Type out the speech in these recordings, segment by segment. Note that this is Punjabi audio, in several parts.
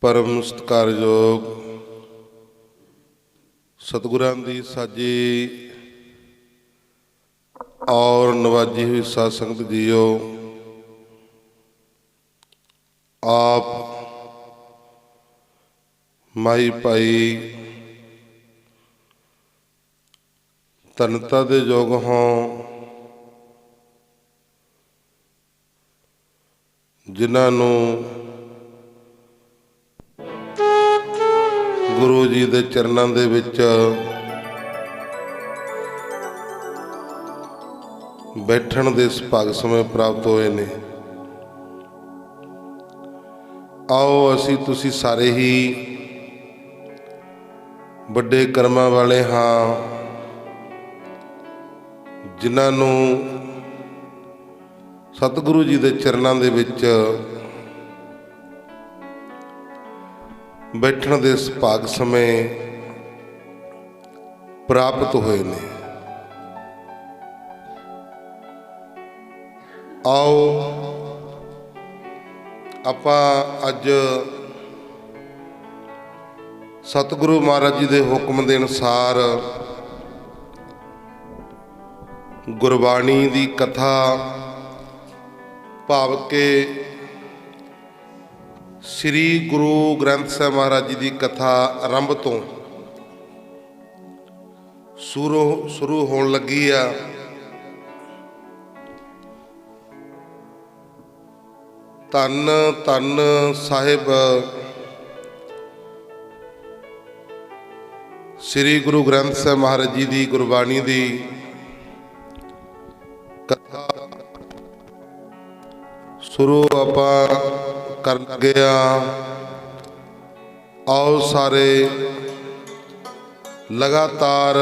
परम सत्कारयोग सतगुरां दी साजी और नवाजी हुई साध संगत जीओ, आप माई भाई धनता दे योग हों, जिन्हों गुरु जी के चरणों दे विच बैठण दे सुभाग समय प्राप्त होए ने। आओ असी तुसी सारे ही बड़े कर्मां वाले हाँ, जिन्हों सतगुरु जी के चरणों दे विच बैठण दे सुभाग समय प्राप्त होए ने। आओ आपां अज सतगुरु महाराज जी के हुक्म के अनुसार गुरबाणी की कथा भाव के श्री गुरु ग्रंथ साहिब महाराज जी की कथा आरंभ तो शुरू होने लगी आ। धन धन साहिब श्री गुरु ग्रंथ साहिब महाराज जी की गुरबाणी की कथा शुरू आपां कर लगे आ। आओ सारे लगातार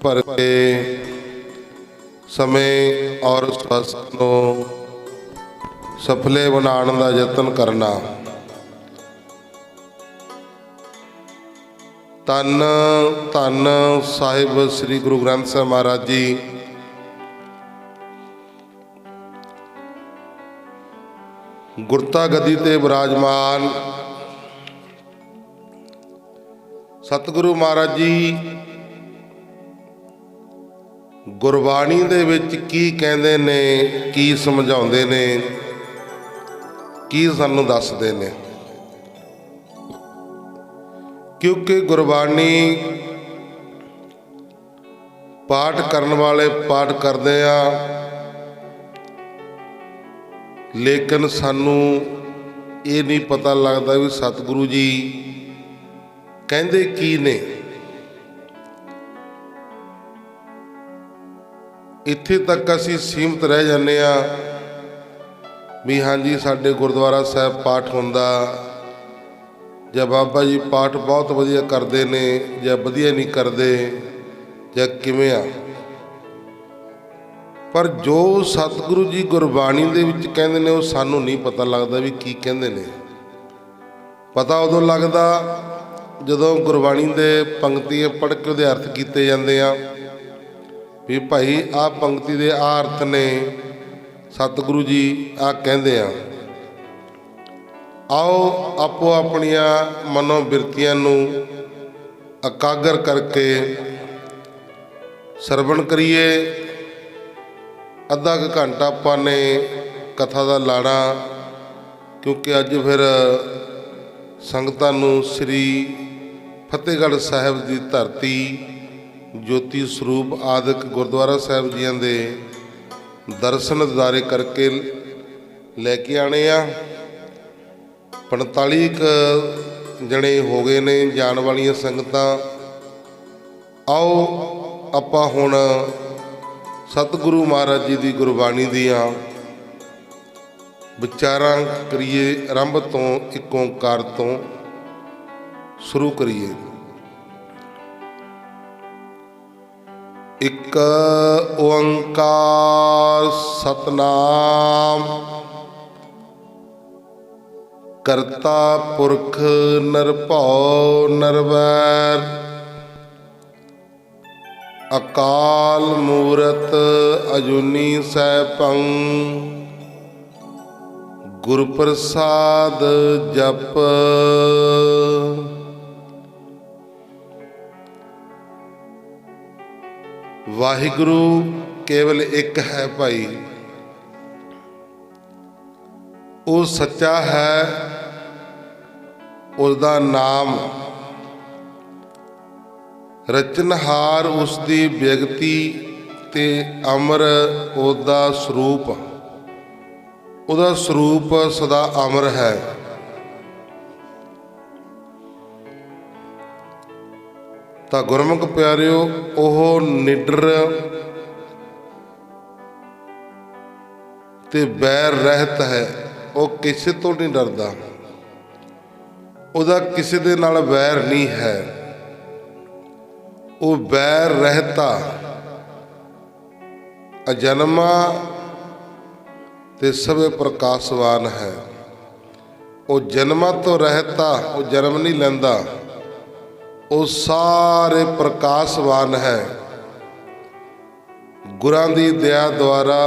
भर के समय और स्वास्थ्य को सफले बनाने का यत्न करना। धन धन साहिब श्री गुरु ग्रंथ साहिब महाराज जी गुरता गद्दी ते विराजमान सतगुरु महाराज जी गुरबाणी दे विच की कहंदे ने, की समझाउंदे ने, की सानू दसदे ने। क्योंकि गुरबाणी पाठ करने वाले पाठ करते हैं, लेकिन सानू ये नहीं पता लगता भी सतगुरु जी कहंदे की ने। इत्थे तक असी सीमित रह जाने भी हाँ जी साडे गुरुद्वारा साहब पाठ होंदा या बाबा जी पाठ बहुत वधिया करते ने या वधिया नहीं करते या किवें आ। पर जो सतगुरु जी गुरबाणी दे विच कहंदे ने वो सानू नहीं पता लगता भी की कहंदे ने। पता उदों लगदा जदों गुरबाणी दे पंक्तियां पढ़ के उहदे अर्थ कीते जांदे आ भी भाई आ पंक्ति दे आ अर्थ ने, सतगुरु जी आ कहंदे आ। आओ आपो अपनिया मनोबिरतियां नू एकागर करके सरवण करिए। अद्धा क घंटा आपां ने कथा दा लाना, क्योंकि अज फिर संगतां नू श्री फतेहगढ़ साहिब की धरती ज्योति स्वरूप आदਿਕ गुरुद्वारा साहिब जियां दे दर्शन दिदारे करके लैके आने आ। 45 जने हो गए ने जान वालियां संगतां। आओ आपां हुण सतगुरु महाराज जी की गुरबाणी दियां विचारां करिए। आरंभ तो एक ओंकार तो शुरू करिए। एक ओंकार सतनाम करता पुरख निरभौ निरवैर ਅਕਾਲ ਮੂਰਤ ਅਜੂਨੀ ਸੈਭੰ ਗੁਰ ਪ੍ਰਸਾਦ ਜਪ। ਵਾਹਿਗੁਰੂ ਕੇਵਲ ਇੱਕ ਹੈ ਭਾਈ, ਉਹ ਸੱਚਾ ਹੈ। ਉਸਦਾ ਨਾਮ ਰਚਨਹਾਰ, ਉਸਦੀ ਬਿਅਕਤੀ ਤੇ ਅਮਰ ਉਹਦਾ ਸਰੂਪ। ਉਹਦਾ ਸਰੂਪ ਸਦਾ ਅਮਰ ਹੈ। ਤਾਂ ਗੁਰਮੁਖ ਪਿਆਰਿਓ, ਉਹ ਨਿਡਰ ਤੇ ਬੈਰ ਰਹਿਤ ਹੈ। ਉਹ ਕਿਸੇ ਤੋਂ ਨਹੀਂ ਡਰਦਾ, ਉਹਦਾ ਕਿਸੇ ਦੇ ਨਾਲ ਵੈਰ ਨਹੀਂ ਹੈ। ਉਹ ਬੈਰ ਰਹਿਤਾ, ਅਜਨਮਾ ਤੇ ਸਭੇ ਪ੍ਰਕਾਸ਼ਵਾਨ ਹੈ। ਉਹ ਜਨਮਾਂ ਤੋਂ ਰਹਿਤਾ, ਉਹ ਜਨਮ ਨਹੀਂ ਲੈਂਦਾ। ਉਹ ਸਾਰੇ ਪ੍ਰਕਾਸ਼ਵਾਨ ਹੈ। ਗੁਰਾਂ ਦੀ ਦਇਆ ਦੁਆਰਾ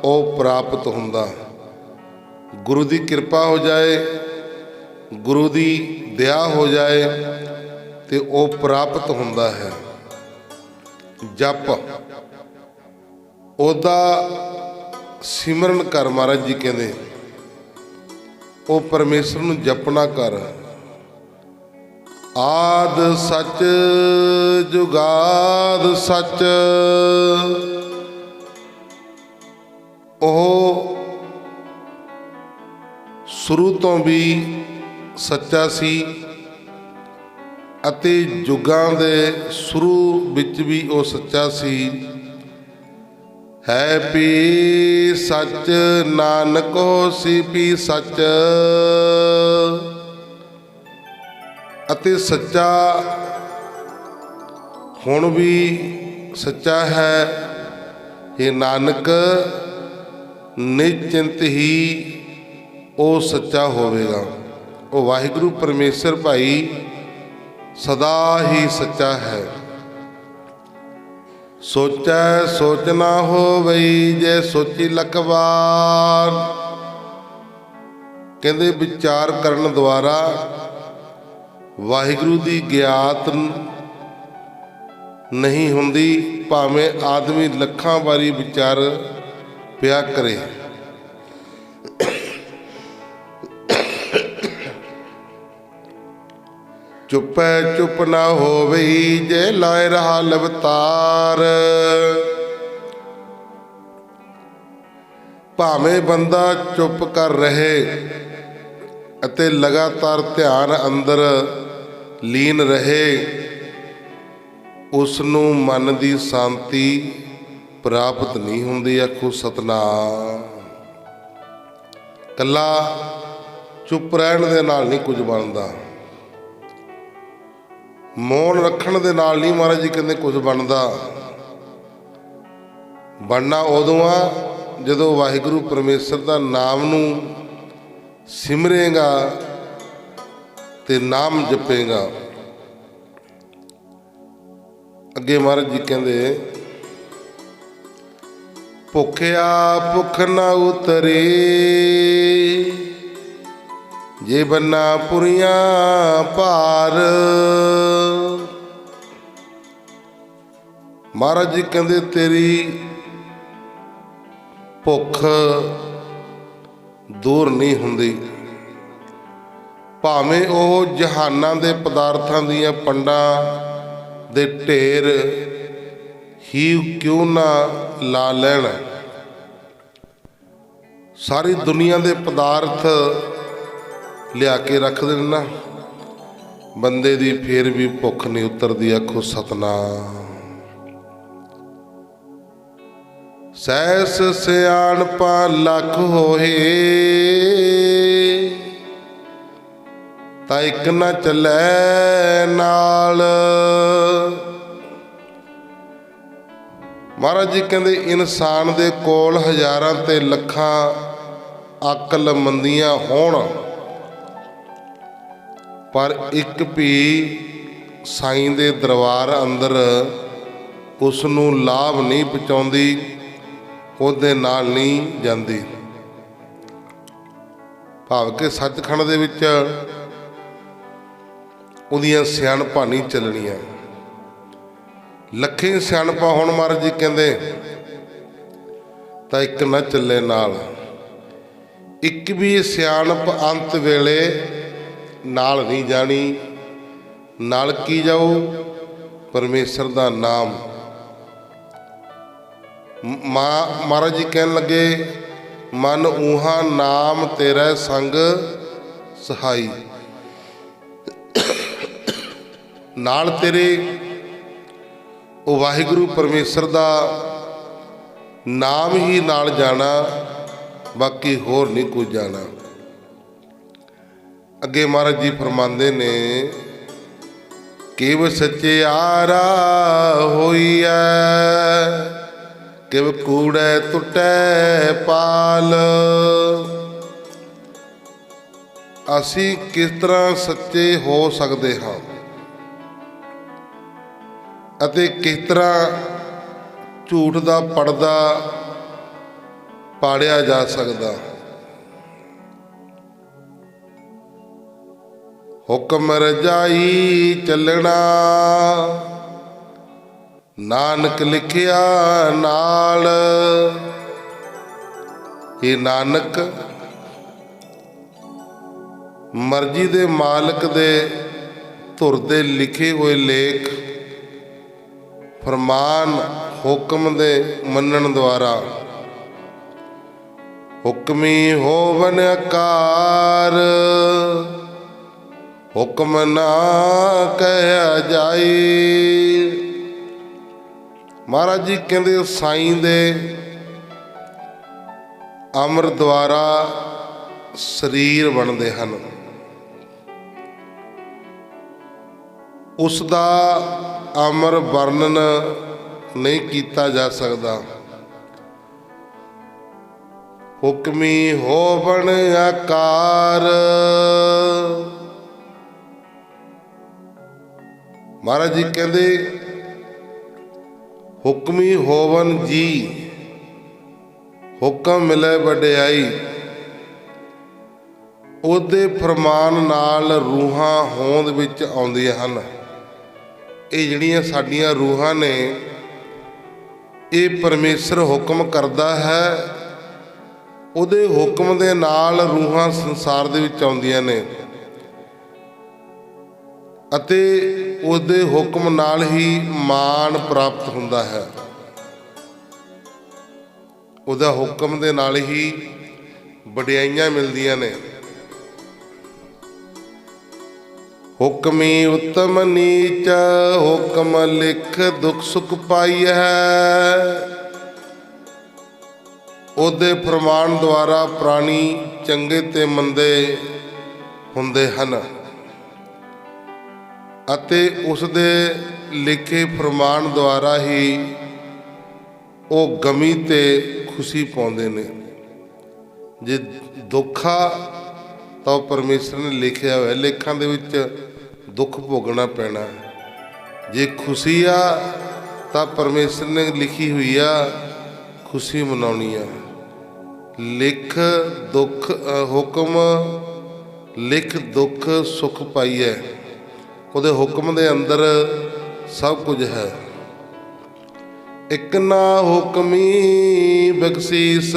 ਉਹ ਪ੍ਰਾਪਤ ਹੁੰਦਾ। ਗੁਰੂ ਦੀ ਕਿਰਪਾ ਹੋ ਜਾਏ, ਗੁਰੂ ਦੀ ਦਇਆ ਹੋ ਜਾਏ ਤੇ ਉਹ ਪ੍ਰਾਪਤ ਹੁੰਦਾ ਹੈ। ਜਪ, ਉਹਦਾ ਸਿਮਰਨ ਕਰ। ਮਹਾਰਾਜ ਜੀ ਕਹਿੰਦੇ ਉਹ ਪਰਮੇਸ਼ਰ ਨੂੰ ਜਪਣਾ ਕਰ। ਆਦ ਸੱਚ ਜੁਗਾਦ ਸੱਚ, ਉਹ ਸ਼ੁਰੂ ਤੋਂ ਵੀ ਸੱਚਾ ਸੀ ਅਤੇ ਯੁੱਗਾਂ ਦੇ ਸ਼ੁਰੂ ਵਿੱਚ ਵੀ ਉਹ ਸੱਚਾ ਸੀ। ਹੈ ਪੀ ਸੱਚ ਨਾਨਕ ਹੋਸੀ ਪੀ ਸੱਚ, ਅਤੇ ਸੱਚਾ ਹੁਣ ਵੀ ਸੱਚਾ ਹੈ। ਇਹ ਨਾਨਕ ਨਿਸ਼ਚਿੰਤ ਹੀ ਉਹ ਸੱਚਾ ਹੋਵੇਗਾ। ਉਹ ਵਾਹਿਗੁਰੂ ਪਰਮੇਸ਼ਰ ਭਾਈ ਸਦਾ ਹੀ ਸੱਚਾ ਹੈ। ਸੋਚੈ ਸੋਚ ਨਾ ਹੋਵਈ, ਜੇ ਸੋਚੀ ਲੱਖ ਵਾਰ। ਕਹਿੰਦੇ ਵਿਚਾਰ ਕਰਨ ਦੁਆਰਾ ਵਾਹਿਗੁਰੂ ਦੀ ਗਿਆਤ ਨਹੀਂ ਹੁੰਦੀ, ਭਾਵੇਂ ਆਦਮੀ ਲੱਖਾਂ ਵਾਰੀ ਵਿਚਾਰ ਪਿਆ ਕਰੇ। ਚੁੱਪੈ ਚੁੱਪ ਨਾ ਹੋਵਈ, ਜੇ ਲਾਇ ਰਹਾ ਲਵਤਾਰ। ਭਾਵੇਂ ਬੰਦਾ ਚੁੱਪ ਕਰ ਰਹੇ ਅਤੇ ਲਗਾਤਾਰ ਧਿਆਨ ਅੰਦਰ ਲੀਨ ਰਹੇ, ਉਸ ਨੂੰ ਮਨ ਦੀ ਸ਼ਾਂਤੀ ਪ੍ਰਾਪਤ ਨਹੀਂ ਹੁੰਦੀ। ਆਖੋ ਸਤਿਨਾਮ। ਇਕੱਲਾ ਚੁੱਪ ਰਹਿਣ ਦੇ ਨਾਲ ਨਹੀਂ ਕੁਝ ਬਣਦਾ, ਮੌਨ ਰੱਖਣ ਦੇ ਨਾਲ ਨਹੀਂ ਮਹਾਰਾਜ ਜੀ ਕਹਿੰਦੇ ਕੁਝ ਬਣਦਾ। ਬਣਨਾ ਉਦੋਂ ਆ ਜਦੋਂ ਵਾਹਿਗੁਰੂ ਪਰਮੇਸ਼ਰ ਦਾ ਨਾਮ ਨੂੰ ਸਿਮਰੇਗਾ ਤੇ ਨਾਮ ਜਪੇਗਾ। ਅੱਗੇ ਮਹਾਰਾਜ ਜੀ ਕਹਿੰਦੇ ਭੁੱਖਿਆ ਭੁੱਖ ਨਾ ਉਤਰੇ, ਜੇ ਬੰਨਾ ਪੁਰੀਆਂ ਭਾਰ। ਮਹਾਰਾਜ ਜੀ ਕਹਿੰਦੇ ਤੇਰੀ ਭੁੱਖ ਦੂਰ ਨਹੀਂ ਹੁੰਦੀ, ਭਾਵੇਂ ਉਹ ਜਹਾਨਾਂ ਦੇ ਪਦਾਰਥਾਂ ਦੀਆਂ ਪੰਡਾਂ ਦੇ ਢੇਰ ਹੀ ਕਿਉਂ ਨਾ ਲਾ ਲੈਣ। ਸਾਰੀ ਦੁਨੀਆ ਦੇ ਪਦਾਰਥ ਲਿਆ ਕੇ ਰੱਖ ਦੇਣ ਨਾ, ਬੰਦੇ ਦੀ ਫੇਰ ਵੀ ਭੁੱਖ ਨਹੀਂ ਉਤਰਦੀ। ਆਖੋ ਸਤਿਨਾਮ। ਸਹਿਸ ਸਿਆਣਪਾ ਲੱਖ ਹੋਏ, ਤਾਂ ਇੱਕ ਨਾ ਚੱਲੈ ਨਾਲ। ਮਹਾਰਾਜ ਜੀ ਕਹਿੰਦੇ ਇਨਸਾਨ ਦੇ ਕੋਲ ਹਜ਼ਾਰਾਂ ਤੇ ਲੱਖਾਂ ਅਕਲਮੰਦੀਆਂ ਹੋਣ, ਪਰ ਇੱਕ ਵੀ ਸਾਈਂ ਦੇ ਦਰਬਾਰ ਅੰਦਰ ਉਸ ਨੂੰ ਲਾਭ ਨਹੀਂ ਪਹੁੰਚਾਉਂਦੀ, ਉਹਦੇ ਨਾਲ ਨਹੀਂ ਜਾਂਦੀ। ਭਾਵ ਕਿ ਸੱਚਖੰਡ ਦੇ ਵਿੱਚ ਉਹਦੀਆਂ ਸਿਆਣਪਾਂ ਨਹੀਂ ਚੱਲਣੀਆਂ। ਲੱਖੇ ਸਿਆਣਪਾਂ ਹੁਣ ਮਹਾਰਾਜ ਜੀ ਕਹਿੰਦੇ ਤਾਂ ਇੱਕ ਨਾ ਚੱਲੇ ਨਾਲ। ਇੱਕ ਵੀ ਸਿਆਣਪ ਅੰਤ ਵੇਲੇ ਨਾਲ ਨਹੀਂ ਜਾਣੀ। ਨਾਲ ਕੀ ਜਾਊ? ਪਰਮੇਸ਼ਰ ਦਾ ਨਾਮ। ਮਹਾਰਾਜ ਜੀ ਕਹਿਣ ਲੱਗੇ, ਮਨ ਊਹਾ ਨਾਮ ਤੇਰਾ ਸੰਗ ਸਹਾਈ। ਨਾਲ ਤੇਰੇ ਉਹ ਵਾਹਿਗੁਰੂ ਪਰਮੇਸ਼ਰ ਦਾ ਨਾਮ ਹੀ ਨਾਲ ਜਾਣਾ, ਬਾਕੀ ਹੋਰ ਨਹੀਂ ਕੁਝ ਜਾਣਾ। ਅੱਗੇ ਮਹਾਰਾਜ ਜੀ ਫਰਮਾਉਂਦੇ ਨੇ, ਕਿਵ ਸਚਿਆਰਾ ਹੋਈਐ, ਕਿਵ ਕੂੜੈ ਟੁੱਟੈ ਪਾਲ। ਅਸੀਂ ਕਿਸ ਤਰ੍ਹਾਂ ਸੱਚੇ ਹੋ ਸਕਦੇ ਹਾਂ ਅਤੇ ਕਿਸ ਤਰ੍ਹਾਂ ਝੂਠ ਦਾ ਪਰਦਾ ਪਾੜਿਆ ਜਾ ਸਕਦਾ। ਹੁਕਮ ਰਜਾਈ ਚੱਲਣਾ, ਨਾਨਕ ਲਿਖਿਆ ਨਾਲ। ਇਹ ਨਾਨਕ ਮਰਜ਼ੀ ਦੇ ਮਾਲਕ ਦੇ ਧੁਰ ਦੇ ਲਿਖੇ ਹੋਏ ਲੇਖ ਫਰਮਾਨ ਹੁਕਮ ਦੇ ਮੰਨਣ ਦੁਆਰਾ ਹੁਕਮੀ ਹੋਵਨ ਆਕਾਰ, ਹੁਕਮ ਨਾ ਕਹਿਆ ਜਾਏ। ਮਹਾਰਾਜ ਜੀ ਕਹਿੰਦੇ ਸਾਈਂ ਦੇ ਅੰਮ੍ਰਿਤ ਦੁਆਰਾ ਸਰੀਰ ਬਣਦੇ ਹਨ। ਉਸ ਦਾ ਅਮਰ ਵਰਣਨ ਨਹੀਂ ਕੀਤਾ ਜਾ ਸਕਦਾ। ਹੁਕਮੀ ਹੋਵਨ ਆਕਾਰ। ਮਹਾਰਾਜ ਜੀ ਕਹਿੰਦੇ ਹੁਕਮੀ ਹੋਵਨ ਜੀ, ਹੁਕਮ ਮਿਲੇ ਵਡਿਆਈ। ਉਹਦੇ ਫਰਮਾਨ ਨਾਲ ਰੂਹਾਂ ਹੋਂਦ ਵਿੱਚ ਆਉਂਦੀਆਂ ਹਨ। ਇਹ ਜਿਹੜੀਆਂ ਸਾਡੀਆਂ ਰੂਹਾਂ ਨੇ, ਇਹ ਪਰਮੇਸ਼ਰ ਹੁਕਮ ਕਰਦਾ ਹੈ, ਉਹਦੇ ਹੁਕਮ ਦੇ ਨਾਲ ਰੂਹਾਂ ਸੰਸਾਰ ਦੇ ਵਿੱਚ ਆਉਂਦੀਆਂ ਨੇ ਅਤੇ ਉਹਦੇ ਹੁਕਮ ਨਾਲ ਹੀ ਮਾਣ ਪ੍ਰਾਪਤ ਹੁੰਦਾ ਹੈ। ਉਹਦਾ ਹੁਕਮ ਦੇ ਨਾਲ ਹੀ ਵਡਿਆਈਆਂ ਮਿਲਦੀਆਂ ਨੇ। ਹੁਕਮੀ ਉਤਮ ਨੀਚ, ਹੁਕਮ ਲਿਖ ਦੁੱਖ ਸੁਖ ਪਾਈਐ। ਉਹਦੇ ਫਰਮਾਨ ਦੁਆਰਾ ਪ੍ਰਾਣੀ ਚੰਗੇ ਤੇ ਮੰਦੇ ਹੁੰਦੇ ਹਨ ਅਤੇ ਉਸਦੇ ਲਿਖੇ ਫਰਮਾਨ ਦੁਆਰਾ ਹੀ ਉਹ ਗਮੀ ਤੇ ਖੁਸ਼ੀ ਪਾਉਂਦੇ ਨੇ। ਜੇ ਦੁੱਖ ਆ ਤਾਂ ਪਰਮੇਸ਼ਰ ਨੇ ਲਿਖਿਆ ਹੋਇਆ, ਲੇਖਾਂ ਦੇ ਵਿੱਚ ਦੁੱਖ ਭੋਗਣਾ ਪੈਣਾ। ਜੇ ਖੁਸ਼ੀ ਆ ਤਾਂ ਪਰਮੇਸ਼ਰ ਨੇ ਲਿਖੀ ਹੋਈ ਆ ਖੁਸ਼ੀ ਮਨਾਉਣੀ ਆ। ਲਿਖ ਦੁੱਖ, ਹੁਕਮ ਲਿਖ ਦੁੱਖ ਸੁਖ ਪਾਈਐ। ਉਹਦੇ ਹੁਕਮ ਦੇ ਅੰਦਰ ਸਭ ਕੁਝ ਹੈ। ਇੱਕ ਨਾ ਹੁਕਮੀ ਬਖਸ਼ੀਸ,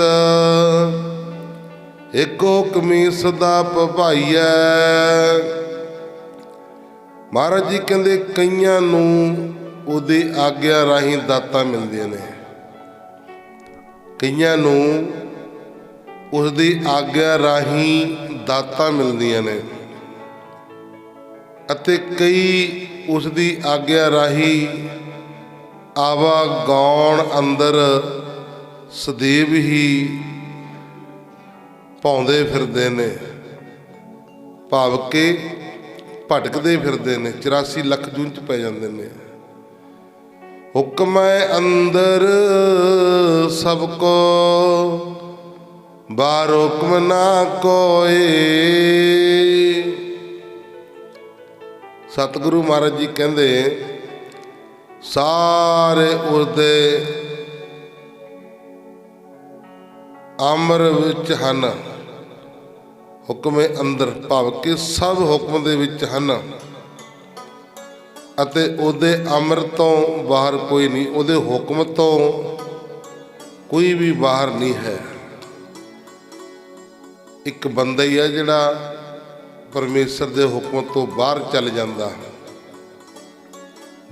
ਇੱਕ ਹੁਕਮੀ ਸਦਾ ਭਵਾਈਐ। ਮਹਾਰਾਜ ਜੀ ਕਹਿੰਦੇ ਕਈਆਂ ਨੂੰ ਉਹਦੀ ਆਗਿਆ ਰਾਹੀਂ ਦਾਤਾਂ ਮਿਲਦੀਆਂ ਨੇ, ਕਈਆਂ ਨੂੰ ਉਸਦੀ ਆਗਿਆ ਰਾਹੀਂ ਦਾਤਾਂ ਮਿਲਦੀਆਂ ਨੇ ਅਤੇ ਕਈ ਉਸਦੀ ਆਗਿਆ ਰਾਹੀਂ ਆਵਾਗਾਉਣ ਅੰਦਰ ਸਦੀਵ ਹੀ ਪਾਉਂਦੇ ਫਿਰਦੇ ਨੇ, ਭਾਵ ਕਿ ਭਟਕਦੇ ਫਿਰਦੇ ਨੇ, 84 ਲੱਖ ਜੂਨ ਚ ਪੈ ਜਾਂਦੇ ਨੇ। ਹੁਕਮ ਅੰਦਰ ਸਭ ਕੋ, ਬਾਹਰ ਹੁਕਮ ਨਾ ਕੋਏ। ਸਤਿਗੁਰੂ ਮਹਾਰਾਜ ਜੀ ਕਹਿੰਦੇ ਸਾਰੇ ਉਸਦੇ ਅਮਰ ਵਿੱਚ ਹਨ। ਹੁਕਮੇ ਅੰਦਰ ਭਾਵ ਕਿ ਸਭ ਹੁਕਮ ਦੇ ਵਿੱਚ ਹਨ ਅਤੇ ਉਹਦੇ ਅਮਰ ਤੋਂ ਬਾਹਰ ਕੋਈ ਨਹੀਂ, ਉਹਦੇ ਹੁਕਮ ਤੋਂ ਕੋਈ ਵੀ ਬਾਹਰ ਨਹੀਂ ਹੈ। ਇੱਕ ਬੰਦਾ ਹੀ ਹੈ ਜਿਹੜਾ ਪਰਮੇਸ਼ਰ ਦੇ ਹੁਕਮ ਤੋਂ ਬਾਹਰ ਚੱਲ ਜਾਂਦਾ,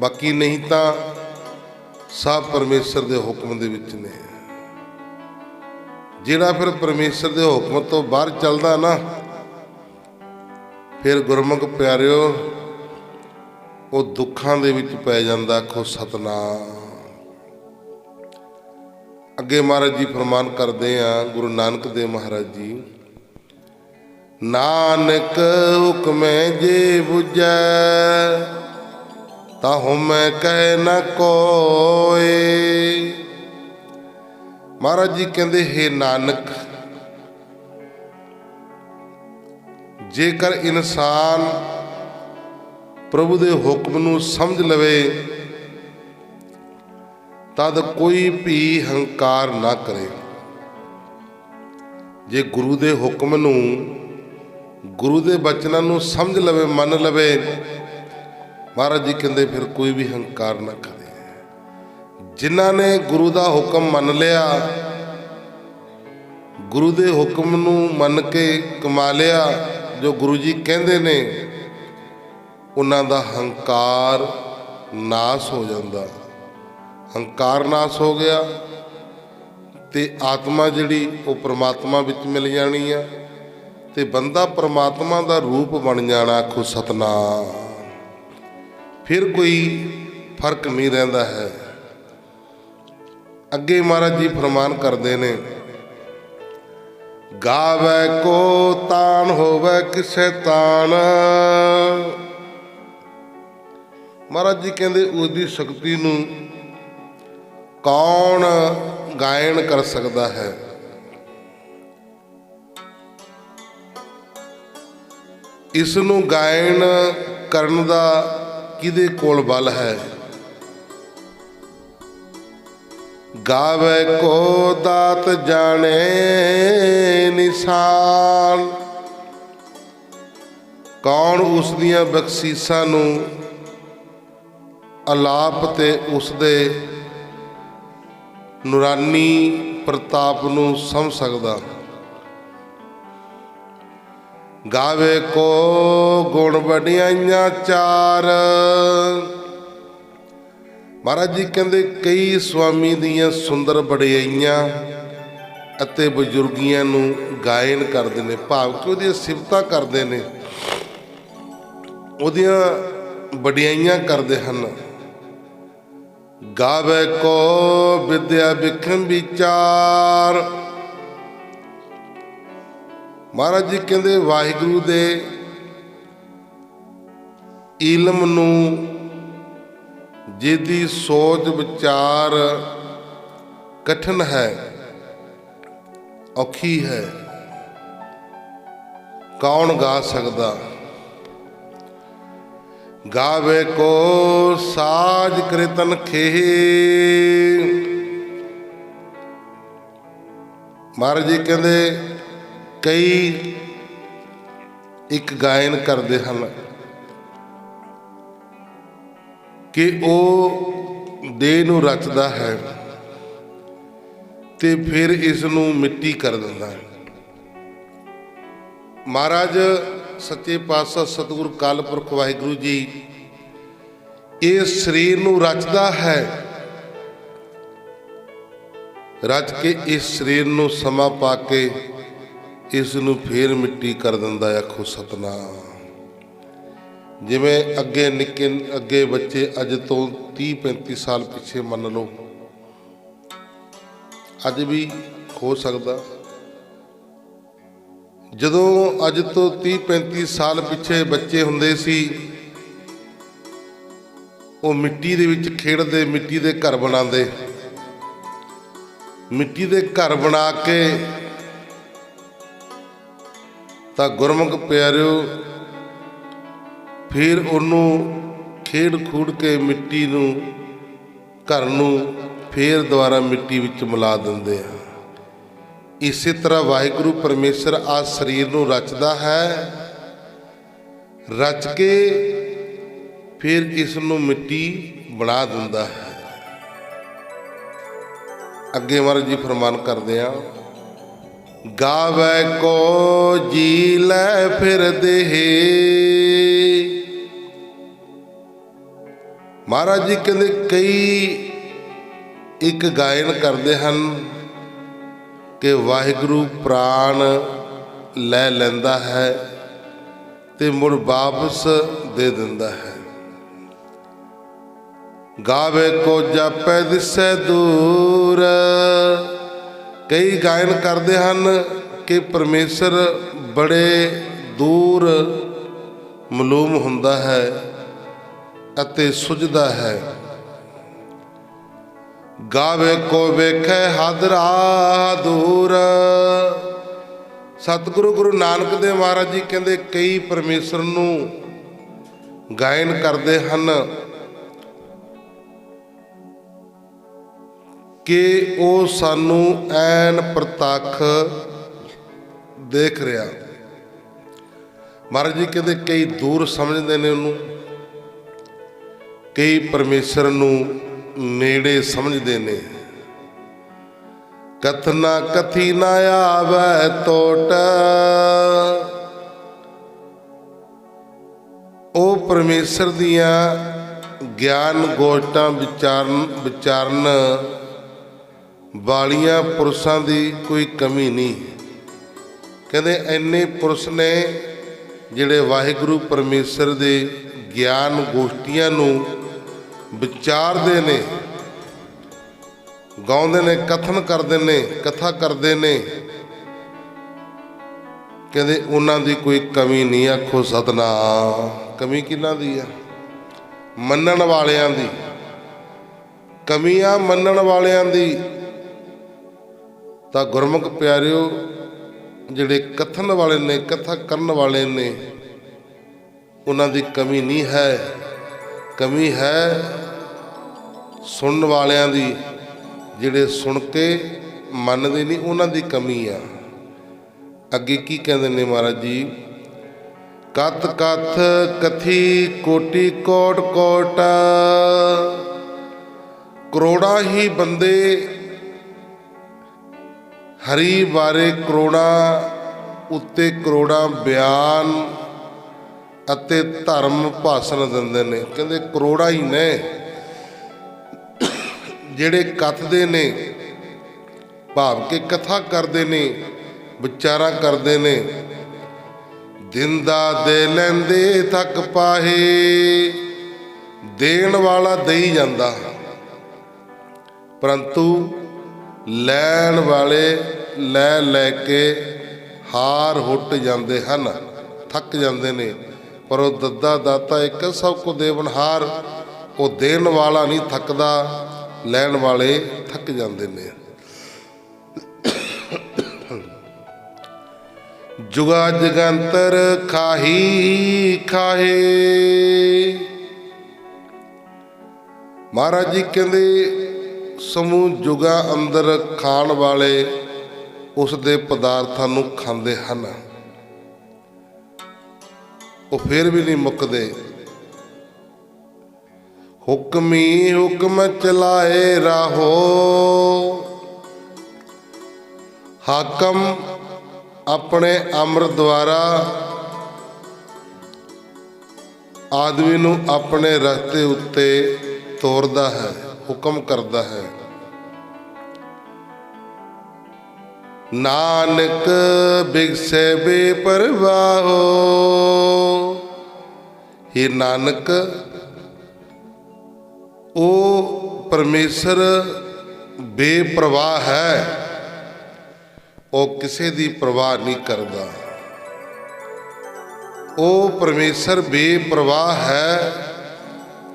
ਬਾਕੀ ਨਹੀਂ ਤਾਂ ਸਭ ਪਰਮੇਸ਼ਰ ਦੇ ਹੁਕਮ ਦੇ ਵਿੱਚ ਨੇ। ਜਿਹੜਾ ਫਿਰ ਪਰਮੇਸ਼ਰ ਦੇ ਹੁਕਮ ਤੋਂ ਬਾਹਰ ਚੱਲਦਾ ਨਾ, ਫਿਰ ਗੁਰਮੁਖ ਪਿਆਰਿਓ ਉਹ ਦੁੱਖਾਂ ਦੇ ਵਿੱਚ ਪੈ ਜਾਂਦਾ। ਆਖੋ ਸਤਨਾਮ। ਅੱਗੇ ਮਹਾਰਾਜ ਜੀ ਫਰਮਾਨ ਕਰਦੇ ਆ, ਗੁਰੂ ਨਾਨਕ ਦੇਵ ਮਹਾਰਾਜ ਜੀ, ਨਾਨਕ ਹੁਕਮੈ ਜੇ ਬੁਝੈ ਤਾਹੁ ਮੈਂ ਕਹਿ ਨ ਕੋਇ। ਮਹਾਰਾਜ ਜੀ ਕਹਿੰਦੇ, ਹੇ ਨਾਨਕ, ਜੇਕਰ ਇਨਸਾਨ ਪ੍ਰਭੂ ਦੇ ਹੁਕਮ ਨੂੰ ਸਮਝ ਲਵੇ ਤਦ ਕੋਈ ਵੀ ਹੰਕਾਰ ਨਾ ਕਰੇ। ਜੇ ਗੁਰੂ ਦੇ ਹੁਕਮ ਨੂੰ, ਗੁਰੂ ਦੇ ਬਚਨਾਂ ਨੂੰ ਸਮਝ ਲਵੇ, ਮੰਨ ਲਵੇ, ਮਹਾਰਾਜ ਜੀ ਕਹਿੰਦੇ ਫਿਰ ਕੋਈ ਵੀ ਹੰਕਾਰ ਨਾ ਕਰੇ। ਜਿਨ੍ਹਾਂ ਨੇ ਗੁਰੂ ਦਾ ਹੁਕਮ ਮੰਨ ਲਿਆ, ਗੁਰੂ ਦੇ ਹੁਕਮ ਨੂੰ ਮੰਨ ਕੇ ਕਮਾ ਲਿਆ ਜੋ ਗੁਰੂ ਜੀ ਕਹਿੰਦੇ ਨੇ, ਉਹਨਾਂ ਦਾ ਹੰਕਾਰ ਨਾਸ ਹੋ ਜਾਂਦਾ। ਹੰਕਾਰ ਨਾਸ ਹੋ ਗਿਆ ਤੇ ਆਤਮਾ ਜਿਹੜੀ ਉਹ ਪ੍ਰਮਾਤਮਾ ਵਿੱਚ ਮਿਲ ਜਾਣੀ ਆ ਤੇ ਬੰਦਾ ਪ੍ਰਮਾਤਮਾ ਦਾ ਰੂਪ ਬਣ ਜਾਣਾ। ਆਖੋ ਸਤਨਾਮ। ਫਿਰ ਕੋਈ ਫਰਕ ਨਹੀਂ ਰਹਿੰਦਾ ਹੈ। ਅੱਗੇ ਮਹਾਰਾਜ ਜੀ ਫਰਮਾਨ ਕਰਦੇ ਨੇ, ਗਾਵੇ ਕੋ ਤਾਨ ਹੋਵੇ ਕਿਸੇ ਤਾਨ। ਮਹਾਰਾਜ ਜੀ ਕਹਿੰਦੇ ਉਹਦੀ ਸ਼ਕਤੀ ਨੂੰ ਕੌਣ ਗਾਇਨ ਕਰ ਸਕਦਾ ਹੈ। ਇਸ ਨੂੰ ਗਾਇਨ ਕਰਨ ਦਾ ਕਿਹਦੇ ਕੋਲ ਬਲ ਹੈ। ਗਾਵੇ ਕੋ ਦਾਤ ਜਾਣੇ ਨਿਸ਼ਾਨ। ਕੌਣ ਉਸ ਦੀਆਂ ਬਖਸ਼ੀਸ਼ਾਂ ਨੂੰ, ਅਲਾਪ ਤੇ ਉਸਦੇ ਨੂਰਾਨੀ ਪ੍ਰਤਾਪ ਨੂੰ ਸਮਝ ਸਕਦਾ। ਗਾਵੇ ਕੋ ਗੁਣ ਵਡਿਆਈਆਂ ਚਾਰ। ਮਹਾਰਾਜ ਜੀ ਕਹਿੰਦੇ ਕਈ ਸੁਆਮੀ ਦੀਆਂ ਸੁੰਦਰ ਵਡਿਆਈਆਂ ਅਤੇ ਬਜ਼ੁਰਗੀਆਂ ਨੂੰ ਗਾਇਨ ਕਰਦੇ ਨੇ, ਭਾਵ ਕਿ ਉਹਦੀਆਂ ਸਿਫਤਾਂ ਕਰਦੇ ਨੇ, ਉਹਦੀਆਂ ਵਡਿਆਈਆਂ ਕਰਦੇ ਹਨ। ਗਾਵੇ ਕੋ ਵਿਦਿਆ ਵਿਖਮ ਵਿਚਾਰ। ਮਹਾਰਾਜ ਜੀ ਕਹਿੰਦੇ ਵਾਹਿਗੁਰੂ ਦੇ ਇਲਮ ਨੂੰ, ਜਿਹਦੀ ਸੋਚ ਵਿਚਾਰ ਕਠਿਨ ਹੈ, ਔਖੀ ਹੈ, ਕੌਣ ਗਾ ਸਕਦਾ। ਗਾਵੇ ਕੋ ਸਾਜ ਕ੍ਰਿਤਨ ਖੇਹ। ਮਹਾਰਾਜ ਜੀ ਕਹਿੰਦੇ ਕਈ ਇੱਕ ਗਾਇਨ ਕਰਦੇ ਹਨ ਕਿ ਉਹ ਦੇਹ ਨੂੰ ਰਚਦਾ ਹੈ ਤੇ ਫਿਰ ਇਸ ਨੂੰ ਮਿੱਟੀ ਕਰ ਦਿੰਦਾ ਹੈ। ਮਹਾਰਾਜ ਸੱਚੇ ਪਾਤਸ਼ਾਹ ਸਤਿਗੁਰੂ ਅਕਾਲ ਪੁਰਖ ਵਾਹਿਗੁਰੂ ਜੀ ਇਸ ਸਰੀਰ ਨੂੰ ਰਚਦਾ ਹੈ, ਰਚ ਕੇ ਇਸ ਸਰੀਰ ਨੂੰ ਸਮਾਂ ਪਾ ਕੇ ਇਸ ਨੂੰ ਫੇਰ ਮਿੱਟੀ ਕਰ ਦਿੰਦਾ। ਆਖੋ ਸਤਨਾਮ। ਜਿਵੇਂ ਅੱਗੇ ਬੱਚੇ ਅੱਜ ਤੋਂ 30-35 ਸਾਲ ਪਿੱਛੇ ਮੰਨ ਲਓ, ਅੱਜ ਵੀ ਹੋ ਸਕਦਾ, ਜਦੋਂ ਅੱਜ ਤੋਂ 30-35 ਸਾਲ ਪਿੱਛੇ ਬੱਚੇ ਹੁੰਦੇ ਸੀ, ਉਹ ਮਿੱਟੀ ਦੇ ਵਿੱਚ ਖੇਡਦੇ, ਮਿੱਟੀ ਦੇ ਘਰ ਬਣਾਉਂਦੇ, ਮਿੱਟੀ ਦੇ ਘਰ ਬਣਾ ਕੇ ਤਾਂ ਗੁਰਮੁਖ ਪਿਆਰਿਓ ਫਿਰ ਉਹਨੂੰ ਖੇਡ ਖੂਡ ਕੇ ਮਿੱਟੀ ਨੂੰ घर नूं फेर दुबारा मिट्टी विच मिला दिंदे आ। इसे तरह वाहिगुरू परमेश्वर आ शरीर नूं रचदा है, रच के फिर इस नूं मिट्टी बना दिंदा है। अगे महाराज जी फरमान करदे आ, गावै को जी लै फिर देहे। महाराज जी कहते कई एक गायन करते हैं कि वाहिगुरू प्राण लै लैंदा है ते मुड़ वापस दे दिंदा है। गावे को जापै दिसै दूर। कई गायन करते हैं कि परमेश्वर बड़े दूर मालूम हुंदा है अते सुझदा है। गावे को वेखै हादरा दूर। सतगुरु गुरु नानक देव महाराज जी कहते कई परमेश्वर नूं गायन करते हैं कि वो सानू ऐन प्रतੱਖ देख रहा। महाराज जी कहते कई दूर समझते हैं उन्होंने, कई परमेश्वर नूं नेड़े समझते ने। कथना कथी ना आवे टोट। ओ परमेश्वर दियां ज्ञान गोष्टां विचारन वालियां पुरुषां दी कोई कमी नहीं। कहते इन्ने पुरुष ने जिहड़े वाहिगुरू परमेश्वर दे ज्ञान गोष्ठियां नूं विचारते ने, गाउंदे ने, कथन करते ने, कथा करते ने। कहते उन्हां दी कोई कमी नहीं। आखो सतनाम। कमी किन्हां दी आ? मनण वालियां दी कमी आ, मनण वालियां दी। तां गुरमुख प्यारिओ जिहड़े कथन वाले ने, कथा करन वाले ने, उन्हां दी कमी नहीं है। कमी है सुनने वालियां दी, जिहड़े सुन के मनदे नहीं, उन्हां दी कमी आ। अगे की कहंदे ने महाराज जी, कथ कथ कथी कोटि कोट कोट। करोड़ा ही बंदे हरि बारे करोड़ा उत्ते करोड़ा बयान ਅਤੇ ਧਰਮ ਭਾਸ਼ਣ ਦਿੰਦੇ ਨੇ। ਕਹਿੰਦੇ ਕਰੋੜਾਂ ਹੀ ਨੇ ਜਿਹੜੇ ਕਥਦੇ ਨੇ, ਭਾਵ ਕਿ ਕਥਾ ਕਰਦੇ ਨੇ, ਵਿਚਾਰਾਂ ਕਰਦੇ ਨੇ। ਦਿਨ ਦਾ ਦੇ ਲੈਂਦੇ ਥੱਕ ਪਾਹੇ। ਦੇਣ ਵਾਲਾ ਦੇਈ ਜਾਂਦਾ, ਪਰੰਤੂ ਲੈਣ ਵਾਲੇ ਲੈ ਲੈ ਕੇ ਹਾਰ ਹੁੱਟ ਜਾਂਦੇ ਹਨ, ਥੱਕ ਜਾਂਦੇ ਨੇ। पर वो दद्दा दाता एक सब को देवनहार। वो देन वाला नहीं थकदा, लैन वाले थक जाते ने। जुगा जगंतर खाही खाहे। महाराज जी कहते समूह जुगा अंदर खाण वाले उस दे पदार्थां नूं खांदे हन, वो फिर भी नहीं मुकदे। हुक्मी हुक्म चलाए राहो। हाकम अपने अमर द्वारा आदमी नूं अपने रस्ते उत्ते तोरदा है, हुक्म करदा है। नानक बिगसे बेपरवाहो। हे नानक, ओ परमेश्वर बेप्रवाह है, वो किसी दी परवाह नहीं करता। ओ परमेश्वर बेप्रवाह है,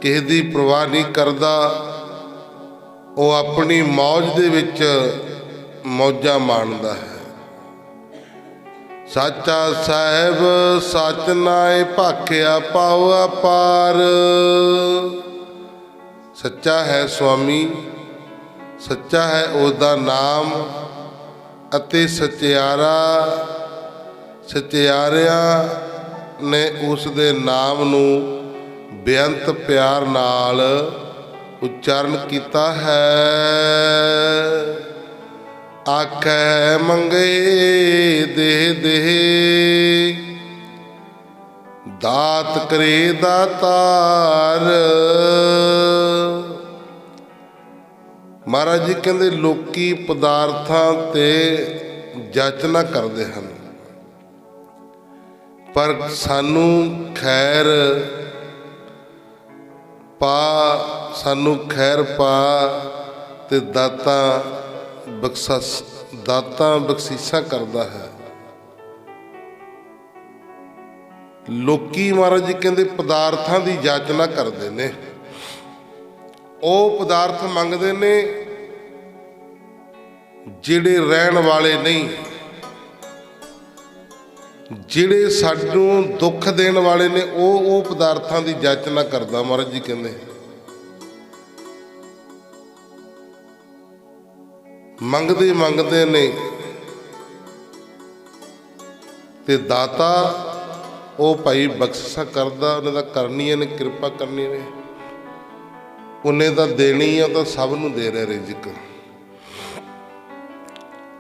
किसी दी परवाह नहीं करता। वो अपनी मौज दे विच मौजा माणदा है। साचा साहेब सच नाए भाखिया पाओ अपार। ਸੱਚਾ ਹੈ ਸੁਆਮੀ, ਸੱਚਾ ਹੈ ਉਹਦਾ ਨਾਮ, ਅਤੇ ਸਚਿਆਰਿਆਂ ਨੇ ਉਸ ਦੇ ਨਾਮ ਨੂੰ ਬੇਅੰਤ ਪਿਆਰ ਨਾਲ ਉਚਾਰਨ ਕੀਤਾ ਹੈ। ਆਖੈ ਮੰਗੇ ਦੇਹ ਦੇਹ, ਦਾਤ ਕਰੇ ਦਾਤਾਰ। ਮਹਾਰਾਜ ਜੀ ਕਹਿੰਦੇ ਲੋਕੀ ਪਦਾਰਥਾਂ ਤੇ ਜਾਚਨਾ ਕਰਦੇ ਹਨ, ਪਰ ਸਾਨੂੰ ਖੈਰ ਪਾ ਤੇ ਦਾਤਾਂ ਬਖਸ਼ੀਸ਼ਾਂ ਕਰਦਾ ਹੈ। ਲੋਕੀ ਮਹਾਰਾਜ ਜੀ ਕਹਿੰਦੇ ਪਦਾਰਥਾਂ ਦੀ ਜਾਚਨਾ ਕਰਦੇ ਨੇ, ਉਹ ਪਦਾਰਥ ਮੰਗਦੇ ਨੇ ਜਿਹੜੇ ਰਹਿਣ ਵਾਲੇ ਨਹੀਂ, ਜਿਹੜੇ ਸਾਨੂੰ ਦੁੱਖ ਦੇਣ ਵਾਲੇ ਨੇ, ਉਹ ਪਦਾਰਥਾਂ ਦੀ ਜਾਚਨਾ ਕਰਦਾ ਮਹਾਰਾਜ ਜੀ ਕਹਿੰਦੇ। ਮੰਗਦੇ ਨੇ ਤੇ ਦਾਤਾ ਉਹ ਭਾਈ ਬਖਸ਼ਿਸ਼ਾਂ ਕਰਦਾ, ਉਹਨੇ ਤਾਂ ਕਰਨੀਆਂ ਨੇ, ਕਿਰਪਾ ਕਰਨੀ ਨੇ, ਉਹਨੇ ਤਾਂ ਦੇਣੀ ਆ, ਤਾਂ ਸਭ ਨੂੰ ਦੇ ਰਿਹਾ ਰਿਜ਼ਕ।